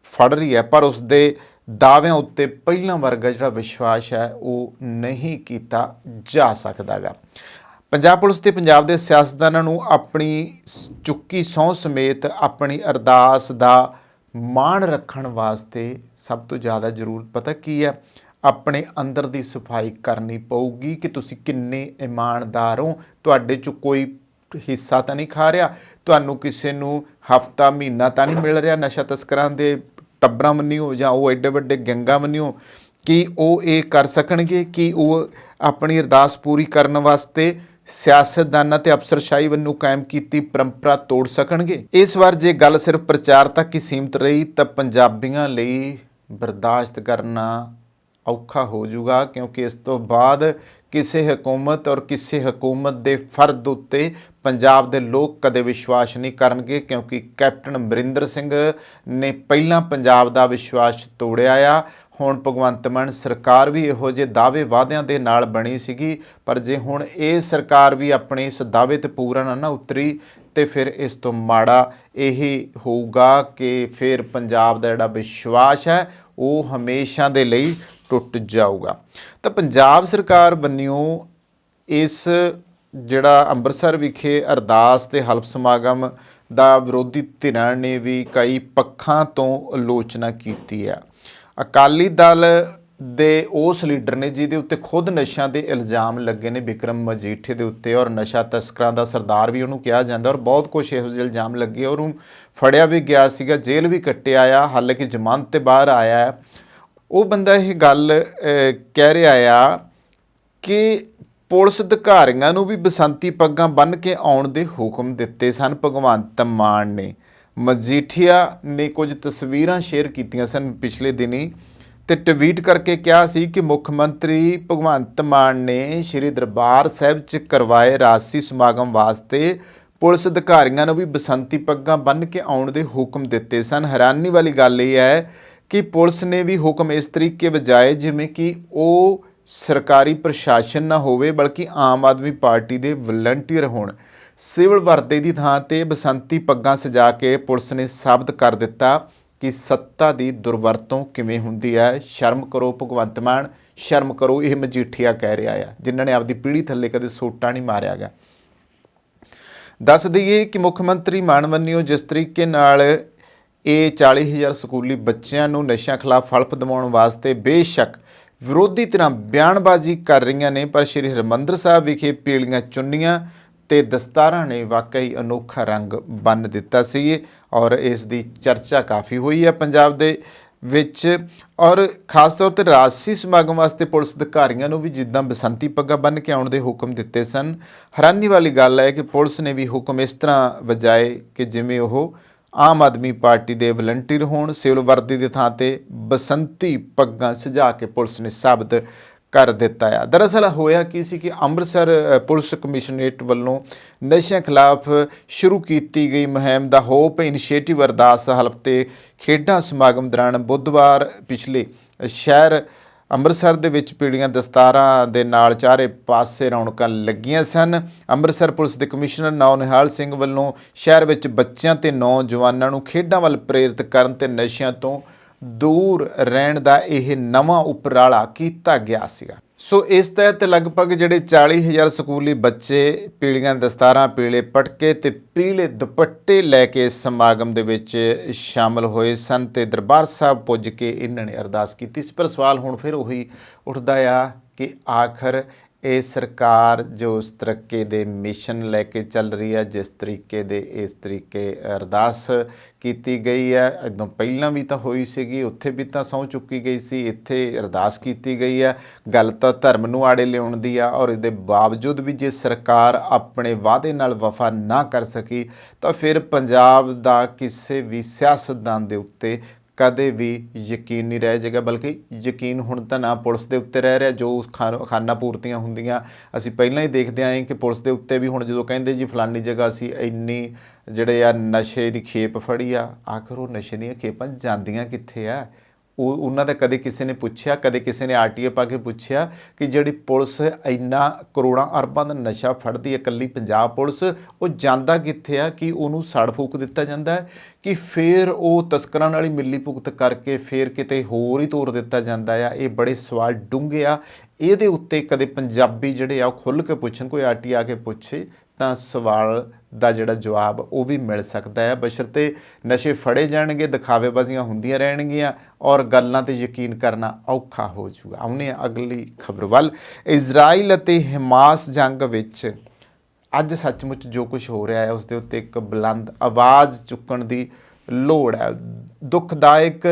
Speaker 1: ਫੜ ਰਹੀ ਹੈ, ਪਰ ਉਸ ਦੇ ਦਾਅਵਿਆਂ ਉੱਤੇ ਪਹਿਲਾਂ ਵਰਗਾ ਜਿਹੜਾ ਵਿਸ਼ਵਾਸ ਹੈ ਉਹ ਨਹੀਂ ਕੀਤਾ ਜਾ ਸਕਦਾ ਗਾ। ਪੰਜਾਬ ਪੁਲਿਸ ਤੇ ਪੰਜਾਬ ਦੇ ਸਿਆਸਤਦਾਨਾਂ ਨੂੰ ਆਪਣੀ ਚੁੱਕੀ ਸਹੁੰ ਸਮੇਤ ਆਪਣੀ ਅਰਦਾਸ ਦਾ ਮਾਣ ਰੱਖਣ ਵਾਸਤੇ ਸਭ ਤੋਂ ਜ਼ਿਆਦਾ ਜ਼ਰੂਰਤ ਪਤਾ ਕੀ ਹੈ? ਆਪਣੇ ਅੰਦਰ ਦੀ ਸਫਾਈ ਕਰਨੀ ਪਊਗੀ ਕਿ ਤੁਸੀਂ ਕਿੰਨੇ ਇਮਾਨਦਾਰ ਹੋ, ਤੁਹਾਡੇ 'ਚ ਕੋਈ ਹਿੱਸਾ ਤਾਂ ਨਹੀਂ ਖਾ ਰਿਹਾ, ਤੁਹਾਨੂੰ ਕਿਸੇ ਨੂੰ ਹਫਤਾ ਮਹੀਨਾ ਤਾਂ ਨਹੀਂ ਮਿਲ ਰਿਹਾ ਨਸ਼ਾ ਤਸਕਰਾਂ ਦੇ ਟੱਬਰਾਂ ਮੰਨਿਓ ਜਾਂ ਉਹ ਐਡੇ ਵੱਡੇ ਗੈਂਗਾਂ ਮੰਨਿਓ ਕਿ ਉਹ ਇਹ ਕਰ ਸਕਣਗੇ, ਕਿ ਉਹ ਆਪਣੀ ਅਰਦਾਸ ਪੂਰੀ ਕਰਨ ਵਾਸਤੇ ਸਿਆਸਤਦਾਨਾਂ ਤੇ ਅਫਸਰਸ਼ਾਹੀ ਵੱਲੋਂ ਕਾਇਮ ਕੀਤੀ ਪਰੰਪਰਾ ਤੋੜ ਸਕਣਗੇ। ਇਸ ਵਾਰ ਜੇ ਗੱਲ ਸਿਰਫ ਪ੍ਰਚਾਰ ਤੱਕ ਹੀ ਸੀਮਿਤ ਰਹੀ ਤਾਂ ਪੰਜਾਬੀਆਂ ਲਈ ਬਰਦਾਸ਼ਤ ਕਰਨਾ ਔਖਾ ਹੋ ਜਾਊਗਾ, ਕਿਉਂਕਿ ਇਸ ਤੋਂ ਬਾਅਦ ਕਿਸੇ ਹਕੂਮਤ ਔਰ ਕਿਸੇ ਹਕੂਮਤ ਦੇ ਫਰਦ ਉੱਤੇ ਪੰਜਾਬ ਦੇ ਲੋਕ ਕਦੇ ਵਿਸ਼ਵਾਸ ਨਹੀਂ ਕਰਨਗੇ, ਕਿਉਂਕਿ ਕੈਪਟਨ ਅਮਰਿੰਦਰ ਸਿੰਘ ਨੇ ਪਹਿਲਾਂ ਪੰਜਾਬ ਦਾ ਵਿਸ਼ਵਾਸ ਤੋੜਿਆ ਆ। ਹੁਣ ਭਗਵੰਤ ਮਾਨ ਸਰਕਾਰ ਵੀ ਇਹੋ ਜਿਹੇ ਦਾਅਵੇ ਵਾਅਦਿਆਂ ਦੇ ਨਾਲ ਬਣੀ ਸੀਗੀ, ਪਰ ਜੇ ਹੁਣ ਇਹ ਸਰਕਾਰ ਵੀ ਆਪਣੇ ਇਸ ਦਾਅਵੇ 'ਤੇ ਪੂਰਾ ਨਾ ਉਤਰੀ ਤੇ ਫਿਰ ਇਸ ਤੋਂ ਮਾੜਾ ਇਹੀ ਹੋਊਗਾ ਕਿ ਫਿਰ ਪੰਜਾਬ ਦਾ ਜਿਹੜਾ ਵਿਸ਼ਵਾਸ ਹੈ ਉਹ ਹਮੇਸ਼ਾ ਦੇ ਲਈ ਟੁੱਟ ਜਾਊਗਾ। ਤਾਂ ਪੰਜਾਬ ਸਰਕਾਰ ਬੰਨਿਓ ਇਸ ਜਿਹੜਾ ਅੰਮ੍ਰਿਤਸਰ ਵਿਖੇ ਅਰਦਾਸ ਤੇ ਹਲਫ ਸਮਾਗਮ ਦਾ ਵਿਰੋਧੀ ਧਿਰਾਂ ਨੇ ਵੀ ਕਈ ਪੱਖਾਂ ਤੋਂ ਆਲੋਚਨਾ ਕੀਤੀ ਹੈ। ਅਕਾਲੀ ਦਲ ਦੇ ਉਸ ਲੀਡਰ ਨੇ ਜਿਹਦੇ ਉੱਤੇ ਖੁਦ ਨਸ਼ਿਆਂ ਦੇ ਇਲਜ਼ਾਮ ਲੱਗੇ ਨੇ, ਬਿਕਰਮ ਮਜੀਠੀਆ ਦੇ ਉੱਤੇ, ਔਰ ਨਸ਼ਾ ਤਸਕਰਾਂ ਦਾ ਸਰਦਾਰ ਵੀ ਉਹਨੂੰ ਕਿਹਾ ਜਾਂਦਾ, ਔਰ ਬਹੁਤ ਕੁਛ ਇਹੋ ਜਿਹੇ ਇਲਜ਼ਾਮ ਲੱਗੇ, ਔਰ ਉਹਨੂੰ ਫੜਿਆ ਵੀ ਗਿਆ ਸੀਗਾ, ਜੇਲ੍ਹ ਵੀ ਕੱਟਿਆ ਆ, ਹਾਲਾਂਕਿ ਜ਼ਮਾਨਤ 'ਤੇ ਬਾਹਰ ਆਇਆ ਹੈ। ਉਹ ਬੰਦਾ ਇਹ ਗੱਲ ਕਹਿ ਰਿਹਾ ਆ ਕਿ ਪੁਲਿਸ ਅਧਿਕਾਰੀਆਂ ਨੂੰ ਵੀ ਬਸੰਤੀ ਪੱਗਾਂ ਬੰਨ੍ਹ ਕੇ ਆਉਣ ਦੇ ਹੁਕਮ ਦਿੱਤੇ ਸਨ ਭਗਵੰਤ ਮਾਨ ਨੇ। ਮਜੀਠੀਆ ਨੇ ਕੁਝ ਤਸਵੀਰਾਂ ਸ਼ੇਅਰ ਕੀਤੀਆਂ ਸਨ ਪਿਛਲੇ ਦਿਨੀ ਤੇ ਟਵੀਟ ਕਰਕੇ ਕਿਹਾ ਸੀ ਕਿ ਮੁੱਖ ਮੰਤਰੀ ਭਗਵੰਤ ਮਾਨ ਨੇ ਸ਼੍ਰੀ ਦਰਬਾਰ ਸਾਹਿਬ 'ਚ ਕਰਵਾਏ ਰਾਜਸੀ ਸਮਾਗਮ ਵਾਸਤੇ ਪੁਲਿਸ ਅਧਿਕਾਰੀਆਂ ਨੂੰ ਵੀ ਬਸੰਤੀ ਪੱਗਾਂ ਬੰਨ੍ਹ ਕੇ ਆਉਣ ਦੇ ਹੁਕਮ ਦਿੱਤੇ ਸਨ। ਹੈਰਾਨੀ ਵਾਲੀ ਗੱਲ ਇਹ ਹੈ ਕਿ ਪੁਲਿਸ ਨੇ ਵੀ ਹੁਕਮ ਇਸ ਤਰੀਕੇ ਵਜਾਏ ਜਿਵੇਂ ਕਿ ਉਹ ਸਰਕਾਰੀ ਪ੍ਰਸ਼ਾਸਨ ਨਾ ਹੋਵੇ, ਬਲਕਿ ਆਮ ਆਦਮੀ ਪਾਰਟੀ ਦੇ ਵਲੰਟੀਅਰ ਹੋਣ। ਸਿਵਲ ਵਰਦੀ ਦੀ ਥਾਂ ਤੇ ਬਸੰਤੀ ਪੱਗਾਂ ਸਜਾ ਕੇ ਪੁਲਿਸ ਨੇ ਸਾਬਤ ਕਰ ਦਿੱਤਾ ਕਿ ਸੱਤਾ ਦੀ ਦੁਰਵਰਤੋਂ ਕਿਵੇਂ ਹੁੰਦੀ ਹੈ। ਸ਼ਰਮ ਕਰੋ ਭਗਵੰਤ ਮਾਨ, ਸ਼ਰਮ ਕਰੋ, ਇਹ ਮਜੀਠੀਆ ਕਹਿ ਰਿਹਾ ਆ, ਜਿਨ੍ਹਾਂ ਨੇ ਆਪਦੀ ਪੀੜ੍ਹੀ ਥੱਲੇ ਕਦੇ ਸੋਟਾ ਨਹੀਂ ਮਾਰਿਆ ਗਾ। ਦੱਸ ਦਈਏ ਕਿ ਮੁੱਖ ਮੰਤਰੀ ਮਾਨ ਵੱਲੋਂ ਜਿਸ ਤਰੀਕੇ ਨਾਲ ਇਹ 40,000 ਸਕੂਲੀ ਬੱਚਿਆਂ ਨੂੰ ਨਸ਼ਿਆਂ ਖਿਲਾਫ ਹਲਫ ਦਿਵਾਉਣ ਵਾਸਤੇ ਬੇਸ਼ੱਕ ਵਿਰੋਧੀ ਧਿਰਾਂ ਬਿਆਨਬਾਜ਼ੀ ਕਰ ਰਹੀਆਂ ਨੇ, ਪਰ ਸ਼੍ਰੀ ਹਰਿਮੰਦਰ ਸਾਹਿਬ ਵਿਖੇ ਪੀਲੀਆਂ ਚੁੰਨੀਆਂ ਤੇ ਦਸਤਾਰਾਂ ਨੇ ਵਾਕਈ ਅਨੋਖਾ ਰੰਗ ਬੰਨ੍ਹ ਦਿੱਤਾ ਸੀ, ਔਰ ਇਸ ਦੀ ਚਰਚਾ ਕਾਫੀ ਹੋਈ ਹੈ ਪੰਜਾਬ ਦੇ ਵਿੱਚ। ਔਰ ਖਾਸ ਤੌਰ 'ਤੇ ਰਾਜਸੀ ਸਮਾਗਮ ਵਾਸਤੇ ਪੁਲਿਸ ਅਧਿਕਾਰੀਆਂ ਨੂੰ ਵੀ ਜਿੱਦਾਂ ਬਸੰਤੀ ਪੱਗਾਂ ਬੰਨ੍ਹ ਕੇ ਆਉਣ ਦੇ ਹੁਕਮ ਦਿੱਤੇ ਸਨ। ਹੈਰਾਨੀ ਵਾਲੀ ਗੱਲ ਹੈ ਕਿ ਪੁਲਿਸ ਨੇ ਵੀ ਹੁਕਮ ਇਸ ਤਰ੍ਹਾਂ ਵਜਾਏ ਕਿ ਜਿਵੇਂ ਉਹ ਆਮ ਆਦਮੀ ਪਾਰਟੀ ਦੇ ਵਲੰਟੀਅਰ ਹੋਣ। ਸਿਵਲ ਵਰਦੀ ਦੀ ਥਾਂ ਤੇ ਬਸੰਤੀ ਪੱਗਾਂ ਸਜਾ ਕੇ ਪੁਲਿਸ ਨੇ ਸਾਬਤ ਕਰ ਦਿੱਤਾ ਆ। ਦਰਅਸਲ ਹੋਇਆ ਕੀ ਸੀ ਕਿ ਅੰਮ੍ਰਿਤਸਰ ਪੁਲਿਸ ਕਮਿਸ਼ਨਰੇਟ ਵੱਲੋਂ ਨਸ਼ਿਆਂ ਖਿਲਾਫ ਸ਼ੁਰੂ ਕੀਤੀ ਗਈ ਮੁਹਿੰਮ ਦਾ ਹੋਪ ਇਨੀਸ਼ੀਏਟਿਵ ਅਰਦਾਸ ਹਲਫ ਤੇ ਖੇਡਾਂ ਸਮਾਗਮ ਦੌਰਾਨ ਬੁੱਧਵਾਰ ਪਿਛਲੇ ਸ਼ਹਿਰ ਅੰਮ੍ਰਿਤਸਰ ਦੇ ਵਿੱਚ ਪੀੜੀਆਂ ਦਸਤਾਰਾਂ ਦੇ ਨਾਲ ਚਾਰੇ ਪਾਸੇ ਰੌਣਕਾਂ ਲੱਗੀਆਂ ਸਨ। ਅੰਮ੍ਰਿਤਸਰ ਪੁਲਿਸ ਦੇ ਕਮਿਸ਼ਨਰ ਨੌਨਿਹਾਲ ਸਿੰਘ ਵੱਲੋਂ ਸ਼ਹਿਰ ਵਿੱਚ ਬੱਚਿਆਂ ਤੇ ਨੌਜਵਾਨਾਂ ਨੂੰ ਖੇਡਾਂ ਵੱਲ ਪ੍ਰੇਰਿਤ ਕਰਨ ਤੇ ਨਸ਼ਿਆਂ ਤੋਂ ਦੂਰ ਰਹਿਣ ਦਾ ਇਹ ਨਵਾਂ ਉਪਰਾਲਾ ਕੀਤਾ ਗਿਆ ਸੀਗਾ। ਸੋ ਇਸ ਤਹਿਤ ਲਗਭਗ ਜਿਹੜੇ 40,000 ਸਕੂਲੀ ਬੱਚੇ ਪੀਲੀਆਂ ਦਸਤਾਰਾਂ, ਪੀਲੇ ਪਟਕੇ ਤੇ ਪੀਲੇ ਦੁਪੱਟੇ ਲੈ ਕੇ ਇਸ ਸਮਾਗਮ ਦੇ ਵਿੱਚ ਸ਼ਾਮਲ ਹੋਏ ਸਨ ਤੇ ਦਰਬਾਰ ਸਾਹਿਬ ਪੁੱਜ ਕੇ ਇਹਨਾਂ ਨੇ ਅਰਦਾਸ ਕੀਤੀ ਸੀ। ਪਰ ਸਵਾਲ ਹੁਣ ਫਿਰ ਉਹੀ ਉੱਠਦਾ ਆ ਕਿ ਆਖਰ ਇਹ ਸਰਕਾਰ ਜੋ ਉਸ ਤਰੀਕੇ ਦੇ ਮਿਸ਼ਨ ਲੈ ਕੇ ਚੱਲ ਰਹੀ ਹੈ, ਜਿਸ ਤਰੀਕੇ ਦੇ ਇਸ ਤਰੀਕੇ ਅਰਦਾਸ ਕੀਤੀ ਗਈ ਹੈ, ਇੱਦੋਂ ਪਹਿਲਾਂ ਵੀ ਤਾਂ ਹੋਈ ਸੀਗੀ, ਉੱਥੇ ਵੀ ਤਾਂ ਸਹੁੰ ਚੁੱਕੀ ਗਈ ਸੀ, ਇੱਥੇ ਅਰਦਾਸ ਕੀਤੀ ਗਈ ਹੈ। ਗੱਲ ਤਾਂ ਧਰਮ ਨੂੰ ਆੜੇ ਲਿਆਉਣ ਦੀ ਆ, ਔਰ ਇਹਦੇ ਬਾਵਜੂਦ ਵੀ ਜੇ ਸਰਕਾਰ ਆਪਣੇ ਵਾਅਦੇ ਨਾਲ ਵਫਾ ਨਾ ਕਰ ਸਕੀ ਤਾਂ ਫਿਰ ਪੰਜਾਬ ਦਾ ਕਿਸੇ ਵੀ ਸਿਆਸਤਦਾਨ ਦੇ ਉੱਤੇ ਕਦੇ ਵੀ ਯਕੀਨ ਨਹੀਂ ਰਹਿ ਜਾਏਗਾ। ਬਲਕਿ ਯਕੀਨ ਹੁਣ ਤਾਂ ਨਾ ਪੁਲਿਸ ਦੇ ਉੱਤੇ ਰਹਿ ਰਿਹਾ, ਜੋ ਖਾਨਾ ਪੂਰਤੀਆਂ ਹੁੰਦੀਆਂ ਅਸੀਂ ਪਹਿਲਾਂ ਹੀ ਦੇਖਦੇ ਆਏ ਕਿ ਪੁਲਿਸ ਦੇ ਉੱਤੇ ਵੀ ਹੁਣ ਜਦੋਂ ਕਹਿੰਦੇ ਜੀ ਫਲਾਨੀ ਜਗ੍ਹਾ ਅਸੀਂ ਇੰਨੀ ਜਿਹੜੇ ਆ ਨਸ਼ੇ ਦੀ ਖੇਪ ਫੜੀ ਆ, ਆਖਰ ਉਹ ਨਸ਼ੇ ਦੀਆਂ ਖੇਪਾਂ ਜਾਂਦੀਆਂ ਕਿੱਥੇ ਆ? ਉਹਨਾਂ ਦਾ ਕਦੇ ਕਿਸੇ ਨੇ ਪੁੱਛਿਆ, ਕਦੇ ਕਿਸੇ ਨੇ RTA ਪਾ ਕੇ ਪੁੱਛਿਆ ਕਿ ਜਿਹੜੀ ਪੁਲਿਸ ਇੰਨਾ ਕਰੋੜਾਂ ਅਰਬਾਂ ਦਾ ਨਸ਼ਾ ਫੜਦੀ ਹੈ, ਇਕੱਲੀ ਪੰਜਾਬ ਪੁਲਿਸ, ਉਹ ਜਾਂਦਾ ਕਿੱਥੇ ਆ? ਕਿ ਉਹਨੂੰ ਸੜ ਫੂਕ ਦਿੱਤਾ ਜਾਂਦਾ ਹੈ ਕਿ ਫਿਰ ਉਹ ਤਸਕਰਾਂ ਨਾਲ ਹੀ ਮਿਲੀ ਭੁਗਤ ਕਰਕੇ ਫਿਰ ਕਿਤੇ ਹੋਰ ਹੀ ਤੋਰ ਦਿੱਤਾ ਜਾਂਦਾ ਆ? ਇਹ ਬੜੇ ਸਵਾਲ ਡੂੰਘੇ ਆ। ਇਹਦੇ ਉੱਤੇ ਕਦੇ ਪੰਜਾਬੀ ਜਿਹੜੇ ਆ ਉਹ ਖੁੱਲ੍ਹ ਕੇ ਪੁੱਛਣ, ਕੋਈ RTA ਆ ਕੇ ਪੁੱਛੇ ਤਾਂ ਸਵਾਲ ਦਾ ਜਿਹੜਾ ਜਵਾਬ ਉਹ ਵੀ ਮਿਲ ਸਕਦਾ ਹੈ, ਬਸ਼ਰਤੇ ਨਸ਼ੇ ਫੜੇ ਜਾਣਗੇ, ਦਿਖਾਵੇਬਾਜ਼ੀਆਂ ਹੁੰਦੀਆਂ ਰਹਿਣਗੀਆਂ ਔਰ ਗੱਲਾਂ 'ਤੇ ਯਕੀਨ ਕਰਨਾ ਔਖਾ ਹੋ ਜਾਊਗਾ। ਆਉਂਦੇ ਹਾਂ ਅਗਲੀ ਖਬਰ ਵੱਲ। ਇਜ਼ਰਾਈਲ ਅਤੇ ਹਮਾਸ ਜੰਗ ਵਿੱਚ ਅੱਜ ਸੱਚਮੁੱਚ ਜੋ ਕੁਝ ਹੋ ਰਿਹਾ ਹੈ ਉਸ ਦੇ ਉੱਤੇ ਇੱਕ ਬੁਲੰਦ ਆਵਾਜ਼ ਚੁੱਕਣ ਦੀ ਲੋੜ ਹੈ। ਦੁਖਦਾਇਕ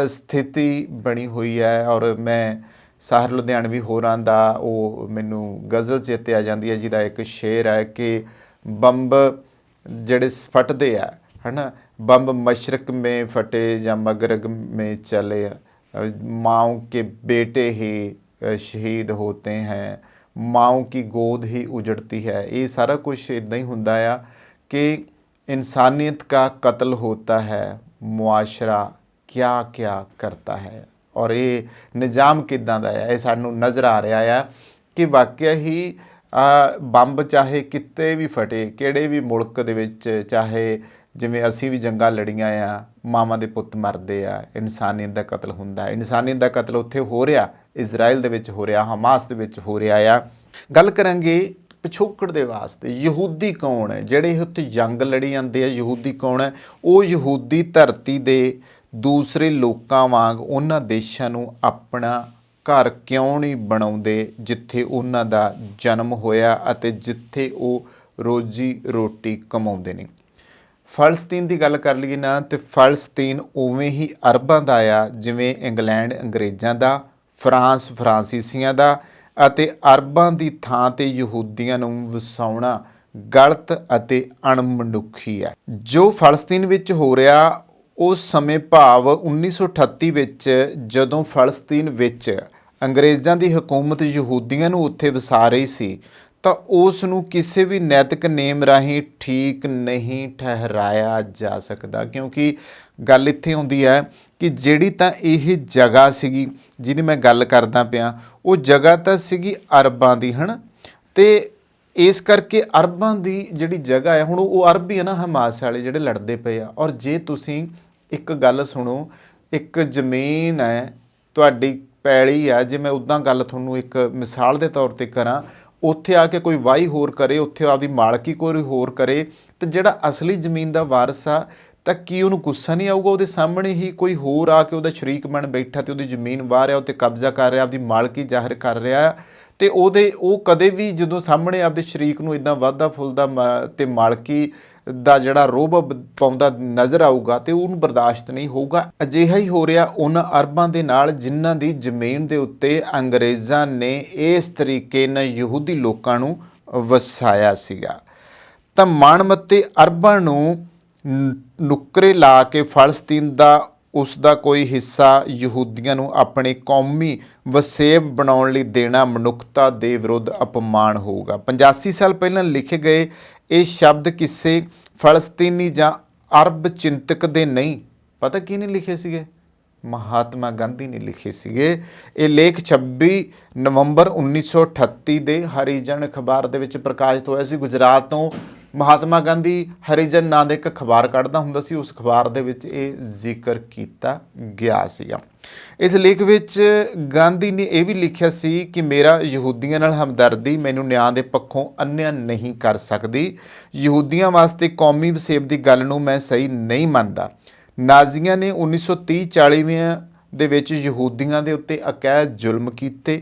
Speaker 1: ਸਥਿਤੀ ਬਣੀ ਹੋਈ ਹੈ ਔਰ ਮੈਂ ਸਾਹਿਰ ਲੁਧਿਆਣਵੀ ਹੋਰਾਂ ਦਾ ਉਹ ਮੈਨੂੰ ਗਜ਼ਲ ਚੇਤੇ ਆ ਜਾਂਦੀ ਹੈ, ਜਿਹਦਾ ਇੱਕ ਸ਼ੇਰ ਹੈ ਕਿ ਬੰਬ ਜਿਹੜੇ ਫਟਦੇ ਆ ਹੈ ਨਾ, ਬੰਬ मशरक़ में फटे या मगरब में चले, माओ के बेटे ही शहीद होते हैं, माओ की गोद ही उजड़ती है। ये सारा कुछ इदां ही हुंदा आ कि इंसानियत का कत्ल होता है, मुआशरा क्या क्या करता है और ये निज़ाम किदां दा है, ये सानू नज़र आ रहा है कि वाकई ही ਬੰਬ ਚਾਹੇ ਕਿਤੇ ਵੀ ਫਟੇ, ਕਿਹੜੇ ਵੀ ਮੁਲਕ ਦੇ ਵਿੱਚ, ਚਾਹੇ ਜਿਵੇਂ ਅਸੀਂ ਵੀ ਜੰਗਾਂ ਲੜੀਆਂ ਆ, ਮਾਵਾਂ ਦੇ ਪੁੱਤ ਮਰਦੇ ਆ, ਇਨਸਾਨੀਅਤ ਦਾ ਕਤਲ ਹੁੰਦਾ। ਇਨਸਾਨੀਅਤ ਦਾ ਕਤਲ ਉੱਥੇ ਹੋ ਰਿਹਾ, ਇਜ਼ਰਾਈਲ ਦੇ ਵਿੱਚ ਹੋ ਰਿਹਾ, ਹਮਾਸ ਦੇ ਵਿੱਚ ਹੋ ਰਿਹਾ ਆ। ਗੱਲ ਕਰਾਂਗੇ ਪਿਛੋਕੜ ਦੇ ਵਾਸਤੇ ਯਹੂਦੀ ਕੌਣ ਹੈ ਜਿਹੜੇ ਉੱਥੇ ਜੰਗ ਲੜੀ ਜਾਂਦੇ ਆ। ਯਹੂਦੀ ਕੌਣ ਹੈ? ਉਹ ਯਹੂਦੀ ਧਰਤੀ ਦੇ ਦੂਸਰੇ ਲੋਕਾਂ ਵਾਂਗ ਉਹਨਾਂ ਦੇਸ਼ਾਂ ਨੂੰ ਆਪਣਾ ਘਰ ਕਿਉਂ ਨਹੀਂ ਬਣਾਉਂਦੇ ਜਿੱਥੇ ਉਹਨਾਂ ਦਾ ਜਨਮ ਹੋਇਆ ਅਤੇ ਜਿੱਥੇ ਉਹ ਰੋਜੀ ਰੋਟੀ ਕਮਾਉਂਦੇ ਨੇ। ਫਲਸਤੀਨ ਦੀ ਗੱਲ ਕਰ ਲਈਏ ਨਾ, ਤੇ ਫਲਸਤੀਨ ਉਵੇਂ ਹੀ ਅਰਬਾਂ ਦਾ ਆ ਜਿਵੇਂ ਇੰਗਲੈਂਡ ਅੰਗਰੇਜ਼ਾਂ ਦਾ, ਫਰਾਂਸ ਫਰਾਂਸੀਸੀਆਂ ਦਾ, ਅਤੇ ਅਰਬਾਂ ਦੀ ਥਾਂ 'ਤੇ ਯਹੂਦੀਆਂ ਨੂੰ ਵਸਾਉਣਾ ਗਲਤ ਅਤੇ ਅਣਮਨੁੱਖੀ ਹੈ। ਜੋ ਫਲਸਤੀਨ ਵਿੱਚ ਹੋ ਰਿਹਾ ਉਸ ਸਮੇਂ ਭਾਵ 1938 ਵਿੱਚ ਜਦੋਂ ਫਲਸਤੀਨ ਵਿੱਚ ਅੰਗਰੇਜ਼ਾਂ ਦੀ ਹਕੂਮਤ ਯਹੂਦੀਆਂ ਨੂੰ ਉੱਥੇ ਵਸਾ ਰਹੀ ਸੀ ਤਾਂ ਉਸ ਨੂੰ ਕਿਸੇ ਵੀ ਨੈਤਿਕ ਨੇਮ ਰਾਹੀਂ ਠੀਕ ਨਹੀਂ ਠਹਿਰਾਇਆ ਜਾ ਸਕਦਾ, ਕਿਉਂਕਿ ਗੱਲ ਇੱਥੇ ਹੁੰਦੀ ਹੈ ਕਿ ਜਿਹੜੀ ਤਾਂ ਇਹ ਜਗ੍ਹਾ ਸੀਗੀ ਜਿਹਦੀ ਮੈਂ ਗੱਲ ਕਰਦਾ ਪਿਆ, ਉਹ ਜਗ੍ਹਾ ਤਾਂ ਸੀਗੀ ਅਰਬਾਂ ਦੀ, ਹੈ ਨਾ, ਅਤੇ ਇਸ ਕਰਕੇ ਅਰਬਾਂ ਦੀ ਜਿਹੜੀ ਜਗ੍ਹਾ ਹੈ, ਹੁਣ ਉਹ ਅਰਬ ਹੀ ਹੈ ਨਾ ਹਮਾਸ ਵਾਲੇ ਜਿਹੜੇ ਲੜਦੇ ਪਏ ਆ। ਔਰ ਜੇ ਤੁਸੀਂ ਇੱਕ ਗੱਲ ਸੁਣੋ, ਇੱਕ ਜ਼ਮੀਨ ਹੈ ਤੁਹਾਡੀ, ਪੈਲੀ ਆ, ਜੇ ਮੈਂ ਉੱਦਾਂ ਗੱਲ ਤੁਹਾਨੂੰ ਇੱਕ ਮਿਸਾਲ ਦੇ ਤੌਰ 'ਤੇ ਕਰਾਂ, ਉੱਥੇ ਆ ਕੇ ਕੋਈ ਵਾਹੀ ਹੋਰ ਕਰੇ, ਉੱਥੇ ਆਪਦੀ ਮਾਲਕੀ ਕੋਈ ਹੋਰ ਕਰੇ, ਅਤੇ ਜਿਹੜਾ ਅਸਲੀ ਜ਼ਮੀਨ ਦਾ ਵਾਰਸ ਆ ਤਾਂ ਕੀ ਉਹਨੂੰ ਗੁੱਸਾ ਨਹੀਂ ਆਊਗਾ? ਉਹਦੇ ਸਾਹਮਣੇ ਹੀ ਕੋਈ ਹੋਰ ਆ ਕੇ ਉਹਦਾ ਸ਼ਰੀਕ ਬਣ ਬੈਠਾ ਅਤੇ ਉਹਦੀ ਜ਼ਮੀਨ ਵਾਹ ਰਿਹਾ, ਉੱਤੇ ਕਬਜ਼ਾ ਕਰ ਰਿਹਾ, ਆਪਦੀ ਮਾਲਕੀ ਜ਼ਾਹਿਰ ਕਰ ਰਿਹਾ, ਅਤੇ ਉਹ ਕਦੇ ਵੀ ਜਦੋਂ ਸਾਹਮਣੇ ਆਪਦੇ ਸ਼ਰੀਕ ਨੂੰ ਇੱਦਾਂ ਵੱਧਦਾ ਫੁੱਲਦਾ ਅਤੇ ਮਾਲਕੀ ਦਾ ਜਿਹੜਾ ਰੋਹਬ ਪਾਉਂਦਾ ਨਜ਼ਰ ਆਊਗਾ ਅਤੇ ਉਹਨੂੰ ਬਰਦਾਸ਼ਤ ਨਹੀਂ ਹੋਊਗਾ। ਅਜਿਹਾ ਹੀ ਹੋ ਰਿਹਾ ਉਹਨਾਂ ਅਰਬਾਂ ਦੇ ਨਾਲ ਜਿਨ੍ਹਾਂ ਦੀ ਜ਼ਮੀਨ ਦੇ ਉੱਤੇ ਅੰਗਰੇਜ਼ਾਂ ਨੇ ਇਸ ਤਰੀਕੇ ਨਾਲ ਯਹੂਦੀ ਲੋਕਾਂ ਨੂੰ ਵਸਾਇਆ ਸੀਗਾ। ਤਾਂ ਮਨਮੱਤੇ ਅਰਬਾਂ ਨੂੰ ਨੁੱਕਰੇ ਲਾ ਕੇ ਫਲਸਤੀਨ ਦਾ ਉਸ ਦਾ ਕੋਈ ਹਿੱਸਾ ਯਹੂਦੀਆਂ ਨੂੰ ਆਪਣੇ ਕੌਮੀ ਵਸੇਬ ਬਣਾਉਣ ਲਈ ਦੇਣਾ ਮਨੁੱਖਤਾ ਦੇ ਵਿਰੁੱਧ ਅਪਮਾਨ ਹੋਊਗਾ। 85 ਸਾਲ ਪਹਿਲਾਂ ਲਿਖੇ ਗਏ ਇਹ ਸ਼ਬਦ ਕਿਸੇ ਫਲਸਤੀਨੀ ਜਾਂ ਅਰਬ ਚਿੰਤਕ ਦੇ ਨਹੀਂ, ਪਤਾ ਕਿਹਨੇ ਲਿਖੇ ਸੀਗੇ? ਮਹਾਤਮਾ ਗਾਂਧੀ ਨੇ ਲਿਖੇ ਸੀਗੇ। ਇਹ ਲੇਖ 26 ਨਵੰਬਰ 1938 ਦੇ ਹਰੀਜਨ ਅਖਬਾਰ ਦੇ ਵਿੱਚ ਪ੍ਰਕਾਸ਼ਿਤ ਹੋਇਆ ਸੀ। ਗੁਜਰਾਤ ਤੋਂ ਮਹਾਤਮਾ ਗਾਂਧੀ ਹਰੀਜਨ ਨਾਂ ਦਾ ਇੱਕ ਅਖਬਾਰ ਕੱਢਦਾ ਹੁੰਦਾ ਸੀ, ਉਸ ਅਖਬਾਰ ਦੇ ਵਿੱਚ ਇਹ ਜ਼ਿਕਰ ਕੀਤਾ ਗਿਆ ਸੀਗਾ। ਇਸ ਲੇਖ ਵਿੱਚ ਗਾਂਧੀ ਨੇ ਇਹ ਵੀ ਲਿਖਿਆ ਸੀ ਕਿ ਮੇਰਾ ਯਹੂਦੀਆਂ ਨਾਲ ਹਮਦਰਦੀ ਮੈਨੂੰ ਨਿਆਂ ਦੇ ਪੱਖੋਂ ਅੰਨ੍ਹਿਆ ਨਹੀਂ ਕਰ ਸਕਦੀ। ਯਹੂਦੀਆਂ ਵਾਸਤੇ ਕੌਮੀ ਵਸੇਬ ਦੀ ਗੱਲ ਨੂੰ ਮੈਂ ਸਹੀ ਨਹੀਂ ਮੰਨਦਾ। ਨਾਜ਼ੀਆਂ ਨੇ 1930-40 ਦੇ ਵਿੱਚ ਯਹੂਦੀਆਂ ਦੇ ਉੱਤੇ ਅਕੈਦ ਜ਼ੁਲਮ ਕੀਤੇ।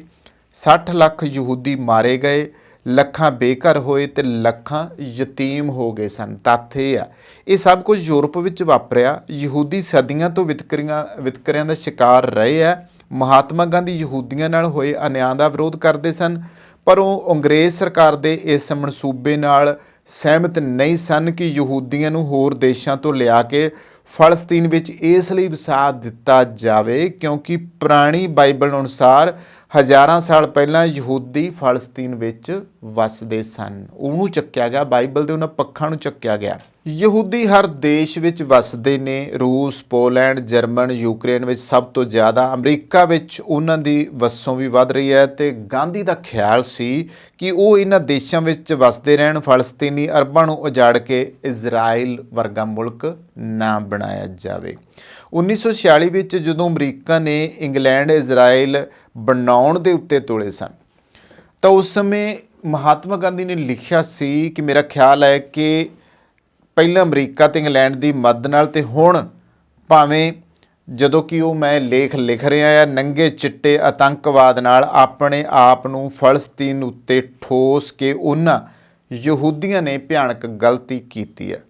Speaker 1: 60 ਲੱਖ ਯਹੂਦੀ ਮਾਰੇ ਗਏ, ਲੱਖਾਂ ਬੇਘਰ ਹੋਏ ਅਤੇ ਲੱਖਾਂ ਯਤੀਮ ਹੋ ਗਏ ਸਨ। ਤੱਥ ਇਹ ਆ, ਇਹ ਸਭ ਕੁਝ ਯੂਰਪ ਵਿੱਚ ਵਾਪਰਿਆ। ਯਹੂਦੀ ਸਦੀਆਂ ਤੋਂ ਵਿਤਕਰਿਆਂ ਦਾ ਸ਼ਿਕਾਰ ਰਹੇ ਆ। ਮਹਾਤਮਾ ਗਾਂਧੀ ਯਹੂਦੀਆਂ ਨਾਲ ਹੋਏ ਅਨਿਆਂ ਦਾ ਵਿਰੋਧ ਕਰਦੇ ਸਨ, ਪਰ ਉਹ ਅੰਗਰੇਜ਼ ਸਰਕਾਰ ਦੇ ਇਸ ਮਨਸੂਬੇ ਨਾਲ ਸਹਿਮਤ ਨਹੀਂ ਸਨ ਕਿ ਯਹੂਦੀਆਂ ਨੂੰ ਹੋਰ ਦੇਸ਼ਾਂ ਤੋਂ ਲਿਆ ਕੇ ਫਲਸਤੀਨ ਵਿੱਚ ਇਸ ਲਈ ਵਸਾ ਦਿੱਤਾ ਜਾਵੇ ਕਿਉਂਕਿ ਪੁਰਾਣੀ ਬਾਈਬਲ ਅਨੁਸਾਰ ਹਜ਼ਾਰਾਂ ਸਾਲ ਪਹਿਲਾਂ ਯਹੂਦੀ ਫਲਸਤੀਨ ਵਿੱਚ ਵੱਸਦੇ ਸਨ। ਉਹਨੂੰ ਚੱਕਿਆ ਗਿਆ, ਬਾਈਬਲ ਦੇ ਉਹਨਾਂ ਪੱਖਾਂ ਨੂੰ ਚੱਕਿਆ ਗਿਆ। ਯਹੂਦੀ ਹਰ ਦੇਸ਼ ਵਿੱਚ ਵੱਸਦੇ ਨੇ, ਰੂਸ, ਪੋਲੈਂਡ, ਜਰਮਨ, ਯੂਕਰੇਨ ਵਿੱਚ ਸਭ ਤੋਂ ਜ਼ਿਆਦਾ। ਅਮਰੀਕਾ ਵਿੱਚ ਉਹਨਾਂ ਦੀ ਵਸੋਂ ਵੀ ਵੱਧ ਰਹੀ ਹੈ ਅਤੇ ਗਾਂਧੀ ਦਾ ਖਿਆਲ ਸੀ ਕਿ ਉਹ ਇਹਨਾਂ ਦੇਸ਼ਾਂ ਵਿੱਚ ਵੱਸਦੇ ਰਹਿਣ, ਫਲਸਤੀਨੀ ਅਰਬਾਂ ਨੂੰ ਉਜਾੜ ਕੇ ਇਜ਼ਰਾਈਲ ਵਰਗਾ ਮੁਲਕ ਨਾ ਬਣਾਇਆ ਜਾਵੇ। 1946 ਵਿੱਚ ਜਦੋਂ ਅਮਰੀਕਾ ਨੇ ਇੰਗਲੈਂਡ ਇਜ਼ਰਾਈਲ ਬਣਾਉਣ ਦੇ ਉੱਤੇ ਤੁਲੇ ਸਨ ਤਾਂ ਉਸ ਸਮੇਂ ਮਹਾਤਮਾ ਗਾਂਧੀ ਨੇ ਲਿਖਿਆ ਸੀ ਕਿ ਮੇਰਾ ਖਿਆਲ ਹੈ ਕਿ ਪਹਿਲਾਂ ਅਮਰੀਕਾ ਤੇ ਇੰਗਲੈਂਡ ਦੀ ਮਦਦ ਨਾਲ ਤੇ ਹੁਣ ਭਾਵੇਂ ਜਦੋਂ ਕਿ ਉਹ ਮੈਂ ਲੇਖ ਲਿਖ ਰਿਹਾ ਆ ਨੰਗੇ ਚਿੱਟੇ ਆਤੰਕਵਾਦ ਨਾਲ ਆਪਣੇ ਆਪ ਨੂੰ ਫਲਸਤੀਨ ਉੱਤੇ ਠੋਸ ਕੇ ਉਹਨਾਂ ਯਹੂਦੀਆਂ ਨੇ ਭਿਆਨਕ ਗਲਤੀ ਕੀਤੀ ਹੈ।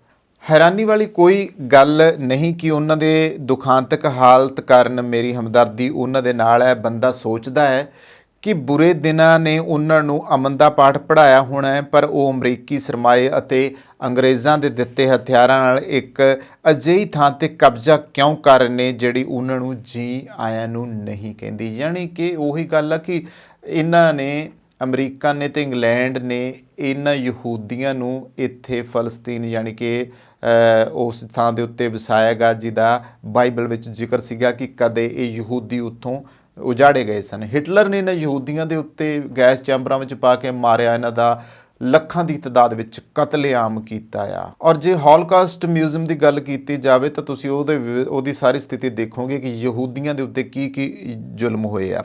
Speaker 1: ਹੈਰਾਨੀ ਵਾਲੀ ਕੋਈ ਗੱਲ ਨਹੀਂ ਕਿ ਉਹਨਾਂ ਦੇ ਦੁਖਾਂਤਕ ਹਾਲਤ ਕਾਰਨ ਮੇਰੀ ਹਮਦਰਦੀ ਉਹਨਾਂ ਦੇ ਨਾਲ ਹੈ। ਬੰਦਾ ਸੋਚਦਾ ਹੈ ਕਿ ਬੁਰੇ ਦਿਨਾਂ ਨੇ ਉਹਨਾਂ ਨੂੰ ਅਮਨ ਦਾ ਪਾਠ ਪੜ੍ਹਾਇਆ ਹੋਣਾ ਹੈ, ਪਰ ਉਹ ਅਮਰੀਕੀ ਸਰਮਾਏ ਅਤੇ ਅੰਗਰੇਜ਼ਾਂ ਦੇ ਦਿੱਤੇ ਹਥਿਆਰਾਂ ਨਾਲ ਇੱਕ ਅਜਿਹੀ ਥਾਂ 'ਤੇ ਕਬਜ਼ਾ ਕਿਉਂ ਕਰ ਰਹੇ ਨੇ ਜਿਹੜੀ ਉਹਨਾਂ ਨੂੰ ਜੀ ਆਇਆਂ ਨੂੰ ਨਹੀਂ ਕਹਿੰਦੀ। ਯਾਨੀ ਕਿ ਉਹੀ ਗੱਲ ਆ ਕਿ ਇਹਨਾਂ ਨੇ ਅਮਰੀਕਾ ਨੇ ਅਤੇ ਇੰਗਲੈਂਡ ਨੇ ਇਹਨਾਂ ਯਹੂਦੀਆਂ ਨੂੰ ਇੱਥੇ ਫਲਸਤੀਨ ਯਾਨੀ ਕਿ ਉਸ ਥਾਂ ਦੇ ਉੱਤੇ ਵਸਾਇਆ ਗਾ ਜਿਹਦਾ ਬਾਈਬਲ ਵਿੱਚ ਜ਼ਿਕਰ ਸੀਗਾ ਕਿ ਕਦੇ ਇਹ ਯਹੂਦੀ ਉੱਥੋਂ ਉਜਾੜੇ ਗਏ ਸਨ। ਹਿਟਲਰ ਨੇ ਇਹਨਾਂ ਯਹੂਦੀਆਂ ਦੇ ਉੱਤੇ ਗੈਸ ਚੈਂਬਰਾਂ ਵਿੱਚ ਪਾ ਕੇ ਮਾਰਿਆ, ਇਹਨਾਂ ਦਾ ਲੱਖਾਂ ਦੀ ਤਾਦਾਦ ਵਿੱਚ ਕਤਲੇਆਮ ਕੀਤਾ ਆ। ਔਰ ਜੇ ਹੌਲੋਕਾਸਟ ਮਿਊਜ਼ੀਅਮ ਦੀ ਗੱਲ ਕੀਤੀ ਜਾਵੇ ਤਾਂ ਤੁਸੀਂ ਉਹਦੀ ਸਾਰੀ ਸਥਿਤੀ ਦੇਖੋਗੇ ਕਿ ਯਹੂਦੀਆਂ ਦੇ ਉੱਤੇ ਕੀ ਕੀ ਜ਼ੁਲਮ ਹੋਏ ਆ।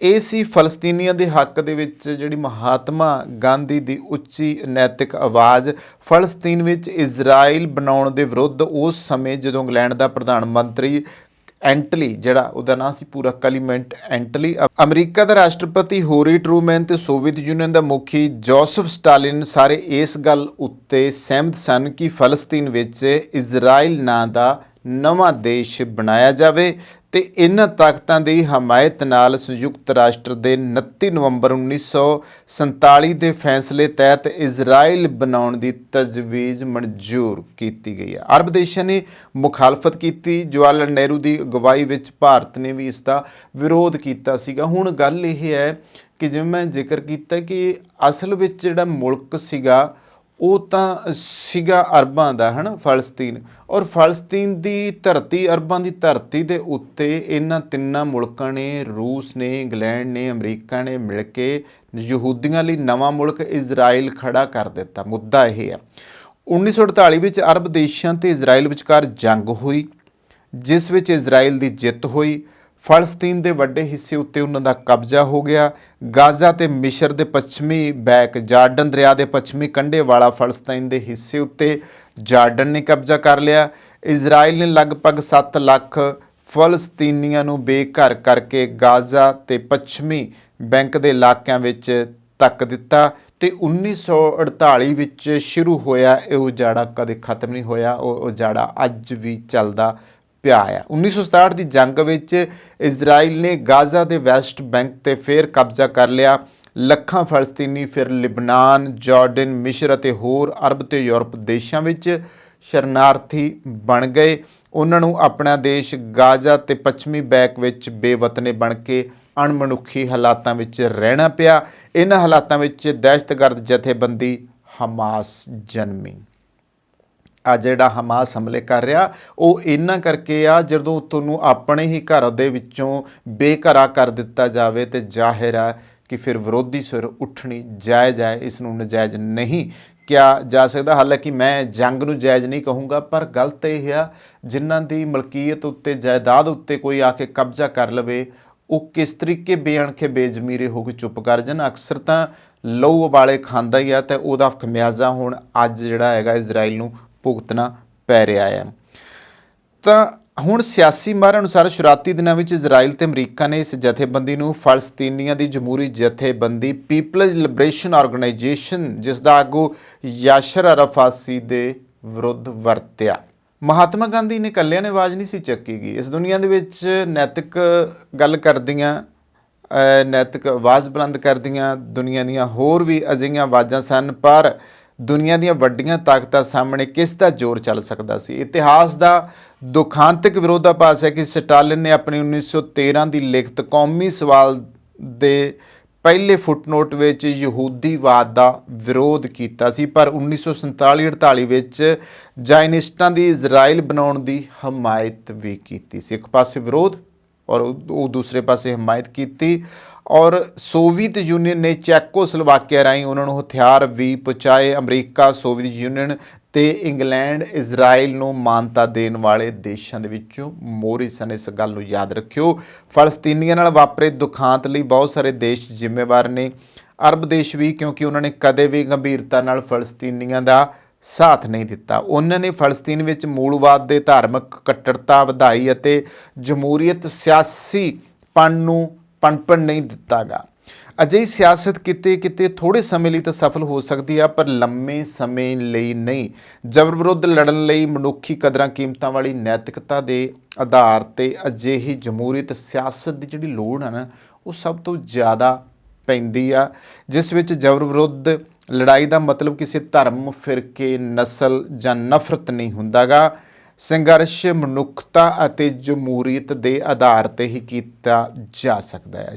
Speaker 1: ਇਹ ਸੀ ਫਲਸਤੀਨੀਆਂ ਦੇ ਹੱਕ ਦੇ ਵਿੱਚ ਜਿਹੜੀ ਮਹਾਤਮਾ ਗਾਂਧੀ ਦੀ ਉੱਚੀ ਨੈਤਿਕ ਆਵਾਜ਼ ਫਲਸਤੀਨ ਵਿੱਚ ਇਜ਼ਰਾਈਲ ਬਣਾਉਣ ਦੇ ਵਿਰੁੱਧ ਉਸ ਸਮੇਂ ਜਦੋਂ ਇੰਗਲੈਂਡ ਦਾ ਪ੍ਰਧਾਨ ਮੰਤਰੀ ਐਂਟਲੀ, ਜਿਹੜਾ ਉਹਦਾ ਨਾਂ ਸੀ ਪੂਰਾ ਕਲੀਮੈਂਟ ਐਂਟਲੀ, ਅਮਰੀਕਾ ਦਾ ਰਾਸ਼ਟਰਪਤੀ ਹੋਰੀ ਟਰੂਮੈਨ ਤੇ ਸੋਵੀਅਤ ਯੂਨੀਅਨ ਦਾ ਮੁਖੀ ਜੋਸਫ ਸਟਾਲਿਨ ਸਾਰੇ ਇਸ ਗੱਲ ਉੱਤੇ ਸਹਿਮਤ ਸਨ ਕਿ ਫਲਸਤੀਨ ਵਿੱਚ ਇਜ਼ਰਾਈਲ ਨਾਂ ਦਾ ਨਵਾਂ ਦੇਸ਼ ਬਣਾਇਆ ਜਾਵੇ ਤੇ ਇਹਨਾਂ ਤਾਕਤਾਂ ਦੀ ਹਮਾਇਤ ਨਾਲ ਸੰਯੁਕਤ ਰਾਸ਼ਟਰ ਦੇ 29 ਨਵੰਬਰ 1947 ਦੇ ਫੈਸਲੇ ਤਹਿਤ ਇਜ਼ਰਾਈਲ ਬਣਾਉਣ ਦੀ ਤਜਵੀਜ਼ ਮਨਜ਼ੂਰ ਕੀਤੀ ਗਈ ਹੈ। ਅਰਬ ਦੇਸ਼ਾਂ ਨੇ ਮੁਖਾਲਫਤ ਕੀਤੀ। ਜਵਾਹਰ ਲਾਲ ਨਹਿਰੂ ਦੀ ਅਗਵਾਈ ਵਿੱਚ ਭਾਰਤ ਨੇ ਵੀ ਇਸ ਦਾ ਵਿਰੋਧ ਕੀਤਾ ਸੀਗਾ। ਹੁਣ ਗੱਲ ਇਹ ਹੈ ਕਿ ਜਿਵੇਂ ਮੈਂ ਜ਼ਿਕਰ ਕੀਤਾ ਕਿ ਅਸਲ ਵਿੱਚ ਜਿਹੜਾ ਮੁਲਕ ਸੀਗਾ ਉਹ ਤਾਂ ਸੀਗਾ ਅਰਬਾਂ ਦਾ, ਹੈ ਨਾ, ਫਲਸਤੀਨ। ਔਰ ਫਲਸਤੀਨ ਦੀ ਧਰਤੀ, ਅਰਬਾਂ ਦੀ ਧਰਤੀ ਦੇ ਉੱਤੇ ਇਹਨਾਂ ਤਿੰਨਾਂ ਮੁਲਕਾਂ ਨੇ, ਰੂਸ ਨੇ, ਇੰਗਲੈਂਡ ਨੇ, ਅਮਰੀਕਾ ਨੇ ਮਿਲ ਕੇ ਯਹੂਦੀਆਂ ਲਈ ਨਵਾਂ ਮੁਲਕ ਇਜ਼ਰਾਈਲ ਖੜਾ ਕਰ ਦਿੱਤਾ। ਮੁੱਦਾ ਇਹ ਹੈ 1948 ਵਿੱਚ ਅਰਬ ਦੇਸ਼ਾਂ ਤੇ ਇਜ਼ਰਾਈਲ ਵਿਚਕਾਰ ਜੰਗ ਹੋਈ ਜਿਸ ਵਿੱਚ ਇਜ਼ਰਾਈਲ ਦੀ ਜਿੱਤ ਹੋਈ। ਫਲਸਤੀਨ ਦੇ ਵੱਡੇ ਹਿੱਸੇ ਉੱਤੇ ਉਹਨਾਂ ਦਾ ਕਬਜ਼ਾ ਹੋ ਗਿਆ। ਗਾਜ਼ਾ ਤੇ ਮਿਸਰ ਦੇ ਪੱਛਮੀ ਬੈਕ, ਜਾਰਡਨ ਦਰਿਆ ਦੇ ਪੱਛਮੀ ਕੰਢੇ ਵਾਲਾ ਫਲਸਤੀਨ ਦੇ ਹਿੱਸੇ ਉੱਤੇ ਜਾਰਡਨ ਨੇ ਕਬਜ਼ਾ ਕਰ ਲਿਆ। ਇਜ਼ਰਾਈਲ ਨੇ ਲਗਭਗ 7 ਲੱਖ ਫਲਸਤੀਨੀਆਂ ਨੂੰ ਬੇਘਰ ਕਰਕੇ ਗਾਜ਼ਾ ਤੇ ਪੱਛਮੀ ਬੈਂਕ ਦੇ ਇਲਾਕਿਆਂ ਵਿੱਚ ਧੱਕ ਦਿੱਤਾ ਤੇ 1948 ਵਿੱਚ ਸ਼ੁਰੂ ਹੋਇਆ ਇਹ ਉਜਾੜਾ ਕਦੇ ਖਤਮ ਨਹੀਂ ਹੋਇਆ। ਉਹ ਉਜਾੜਾ ਅੱਜ ਵੀ ਚੱਲਦਾ ਪਿਆ ਆ। 1967 ਦੀ ਜੰਗ ਵਿੱਚ ਇਜ਼ਰਾਈਲ ਨੇ ਗਾਜ਼ਾ ਦੇ ਵੈਸਟ ਬੈਂਕ ਤੇ ਫਿਰ ਕਬਜ਼ਾ ਕਰ ਲਿਆ। ਲੱਖਾਂ ਫਲਸਤੀਨੀ ਫਿਰ ਲਿਬਨਾਨ, ਜਾਰਡਨ, ਮਿਸਰ ਅਤੇ ਹੋਰ ਅਰਬ ਤੇ ਯੂਰਪ ਦੇਸ਼ਾਂ ਵਿੱਚ ਸ਼ਰਨਾਰਥੀ ਬਣ ਗਏ। ਉਹਨਾਂ ਨੂੰ ਆਪਣਾ ਦੇਸ਼ ਗਾਜ਼ਾ ਤੇ ਪੱਛਮੀ ਬੈਕ ਵਿੱਚ ਬੇਵਤਨੇ ਬਣ ਕੇ ਅਣਮਨੁੱਖੀ ਹਾਲਾਤਾਂ ਵਿੱਚ ਰਹਿਣਾ ਪਿਆ। ਇਹਨਾਂ ਹਾਲਾਤਾਂ ਵਿੱਚ ਦਹਿਸ਼ਤਗਰਦ ਜਥੇਬੰਦੀ ਹਮਾਸ ਜਨਮੀ। ਆ ਜਿਹੜਾ ਹਮਾਸ ਹਮਲੇ ਕਰ ਰਿਹਾ ਉਹ ਇਹਨਾਂ ਕਰਕੇ ਆ, ਜਦੋਂ ਤੁਹਾਨੂੰ ਆਪਣੇ ਹੀ ਘਰ ਦੇ ਵਿੱਚੋਂ ਬੇਘਰਾ ਕਰ ਦਿੱਤਾ ਜਾਵੇ ਤੇ ਜ਼ਾਹਿਰ ਆ ਕਿ ਫਿਰ ਵਿਰੋਧੀ ਸੁਰ ਉੱਠਣੀ ਜਾਇਜ਼ ਹੈ। ਇਸ ਨੂੰ ਨਜਾਇਜ਼ ਨਹੀਂ ਕਿਹਾ ਜਾ ਸਕਦਾ। ਹਾਲਾਂਕਿ ਮੈਂ ਜੰਗ ਨੂੰ ਜਾਇਜ਼ ਨਹੀਂ ਕਹੂੰਗਾ, ਪਰ ਗਲਤ ਇਹ ਆ ਜਿਨ੍ਹਾਂ ਦੀ ਮਲਕੀਅਤ ਉੱਤੇ, ਜਾਇਦਾਦ ਉੱਤੇ ਕੋਈ ਆ ਕੇ ਕਬਜ਼ਾ ਕਰ ਲਵੇ ਉਹ ਕਿਸ ਤਰੀਕੇ ਬੇਅਣਖੇ ਬੇਜ਼ਮੀਰੇ ਹੋ ਕੇ ਚੁੱਪ ਕਰ ਜਾਣ। ਅਕਸਰ ਤਾਂ ਲਹੂ ਉਬਾਲੇ ਖਾਂਦਾ ਹੀ ਆ ਤੇ ਉਹਦਾ ਖਮਿਆਜ਼ਾ ਹੁਣ ਅੱਜ ਜਿਹੜਾ ਹੈਗਾ ਇਜ਼ਰਾਈਲ ਨੂੰ ਭੁਗਤਣਾ ਪੈ ਰਿਹਾ ਹੈ। ਤਾਂ ਹੁਣ ਸਿਆਸੀ ਮਾਹਰਾਂ ਅਨੁਸਾਰ ਸ਼ੁਰੂਆਤੀ ਦਿਨਾਂ ਵਿੱਚ ਇਜ਼ਰਾਈਲ ਤੇ ਅਮਰੀਕਾ ਨੇ ਇਸ ਜਥੇਬੰਦੀ ਨੂੰ ਫਲਸਤੀਨੀਆਂ ਦੀ ਜਮਹੂਰੀ ਜਥੇਬੰਦੀ ਪੀਪਲਜ਼ ਲਿਬਰੇਸ਼ਨ ਆਰਗੇਨਾਈਜੇਸ਼ਨ, ਜਿਸ ਦਾ ਆਗੂ ਯਾਸਰ ਅਰਾਫਾਤ ਸੀ, ਦੇ ਵਿਰੁੱਧ ਵਰਤਿਆ। ਮਹਾਤਮਾ ਗਾਂਧੀ ਨੇ ਇਕੱਲਿਆਂ ਨੇ ਆਵਾਜ਼ ਨਹੀਂ ਸੀ ਚੱਕੀ ਗਈ। ਇਸ ਦੁਨੀਆ ਦੇ ਵਿੱਚ ਨੈਤਿਕ ਗੱਲ ਕਰਦੀਆਂ, ਨੈਤਿਕ ਆਵਾਜ਼ ਬੁਲੰਦ ਕਰਦੀਆਂ ਦੁਨੀਆ ਦੀਆਂ ਹੋਰ ਵੀ ਅਜਿਹੀਆਂ ਆਵਾਜ਼ਾਂ ਸਨ, ਪਰ ਦੁਨੀਆ ਦੀਆਂ ਵੱਡੀਆਂ ਤਾਕਤਾਂ ਸਾਹਮਣੇ ਕਿਸ ਦਾ ਜ਼ੋਰ ਚੱਲ ਸਕਦਾ ਸੀ। ਇਤਿਹਾਸ ਦਾ ਦੁਖਾਂਤਕ ਵਿਰੋਧਾਭਾਸ ਹੈ ਕਿ ਸਟਾਲਿਨ ਨੇ ਆਪਣੀ 1913 ਦੀ ਲਿਖਤ ਕੌਮੀ ਸਵਾਲ ਦੇ ਪਹਿਲੇ ਫੁੱਟਨੋਟ ਵਿੱਚ ਯਹੂਦੀਵਾਦ ਦਾ ਵਿਰੋਧ ਕੀਤਾ ਸੀ, ਪਰ 1947-48 ਵਿੱਚ ਜਾਇਨਿਸਟਾਂ ਦੀ ਇਜ਼ਰਾਈਲ ਬਣਾਉਣ ਦੀ ਹਮਾਇਤ ਵੀ ਕੀਤੀ ਸੀ। ਇੱਕ ਪਾਸੇ ਵਿਰੋਧ ਔਰ ਉਹ ਦੂਸਰੇ ਪਾਸੇ ਹਮਾਇਤ ਕੀਤੀ। ਔਰ ਸੋਵੀਅਤ ਯੂਨੀਅਨ ਨੇ ਚੈਕੋਸਲੋਵਾਕੀਆ ਰਾਹੀਂ ਉਹਨਾਂ ਨੂੰ ਹਥਿਆਰ ਵੀ ਪਹੁੰਚਾਏ। ਅਮਰੀਕਾ, ਸੋਵੀਅਤ ਯੂਨੀਅਨ ਤੇ ਇੰਗਲੈਂਡ ਇਜ਼ਰਾਈਲ ਨੂੰ ਮਾਨਤਾ ਦੇਣ ਵਾਲੇ ਦੇਸ਼ਾਂ ਦੇ ਵਿੱਚੋਂ ਮੋਹਰੀ ਸਨ। ਇਸ ਗੱਲ ਨੂੰ ਯਾਦ ਰੱਖਿਓ। ਫਲਸਤੀਨੀਆਂ ਨਾਲ ਵਾਪਰੇ ਦੁਖਾਂਤ ਲਈ ਬਹੁਤ ਸਾਰੇ ਦੇਸ਼ ਜ਼ਿੰਮੇਵਾਰ ਨੇ। ਅਰਬ ਦੇਸ਼ ਵੀ, ਕਿਉਂਕਿ ਉਹਨਾਂ ਨੇ ਕਦੇ ਵੀ ਗੰਭੀਰਤਾ ਨਾਲ ਫਲਸਤੀਨੀਆਂ ਦਾ ਸਾਥ ਨਹੀਂ ਦਿੱਤਾ। ਉਹਨਾਂ ਨੇ ਫਲਸਤੀਨ ਵਿੱਚ ਮੂਲਵਾਦ ਦੇ ਧਾਰਮਿਕ ਕੱਟੜਤਾ ਵਧਾਈ ਅਤੇ ਜਮਹੂਰੀਅਤ ਸਿਆਸੀ ਪਣ ਨੂੰ ਪਣਪਣ ਨਹੀਂ ਦਿੱਤਾਗਾ। ਅਜਿਹੀ ਸਿਆਸਤ ਕਿਤੇ ਥੋੜ੍ਹੇ ਸਮੇਂ ਲਈ ਤਾਂ ਸਫਲ ਹੋ ਸਕਦੀ ਆ, ਪਰ ਲੰਮੇ ਸਮੇਂ ਲਈ ਨਹੀਂ। ਜ਼ਬਰ ਵਿਰੁੱਧ ਲੜਨ ਲਈ ਮਨੁੱਖੀ ਕਦਰਾਂ ਕੀਮਤਾਂ ਵਾਲੀ ਨੈਤਿਕਤਾ ਦੇ ਆਧਾਰ 'ਤੇ ਅਜਿਹੀ ਜਮਹੂਰੀਅਤ ਸਿਆਸਤ ਦੀ ਜਿਹੜੀ ਲੋੜ ਹੈ ਨਾ, ਉਹ ਸਭ ਤੋਂ ਜ਼ਿਆਦਾ ਪੈਂਦੀ ਆ, ਜਿਸ ਵਿੱਚ ਜ਼ਬਰ ਵਿਰੁੱਧ ਲੜਾਈ ਦਾ ਮਤਲਬ ਕਿਸੇ ਧਰਮ, ਫਿਰਕੇ, ਨਸਲ ਜਾਂ ਨਫ਼ਰਤ ਨਹੀਂ ਹੁੰਦਾਗਾ। ਸੰਘਰਸ਼ ਮਨੁੱਖਤਾ ਅਤੇ ਜਮਹੂਰੀਅਤ ਦੇ ਆਧਾਰ 'ਤੇ ਹੀ ਕੀਤਾ ਜਾ ਸਕਦਾ ਹੈ।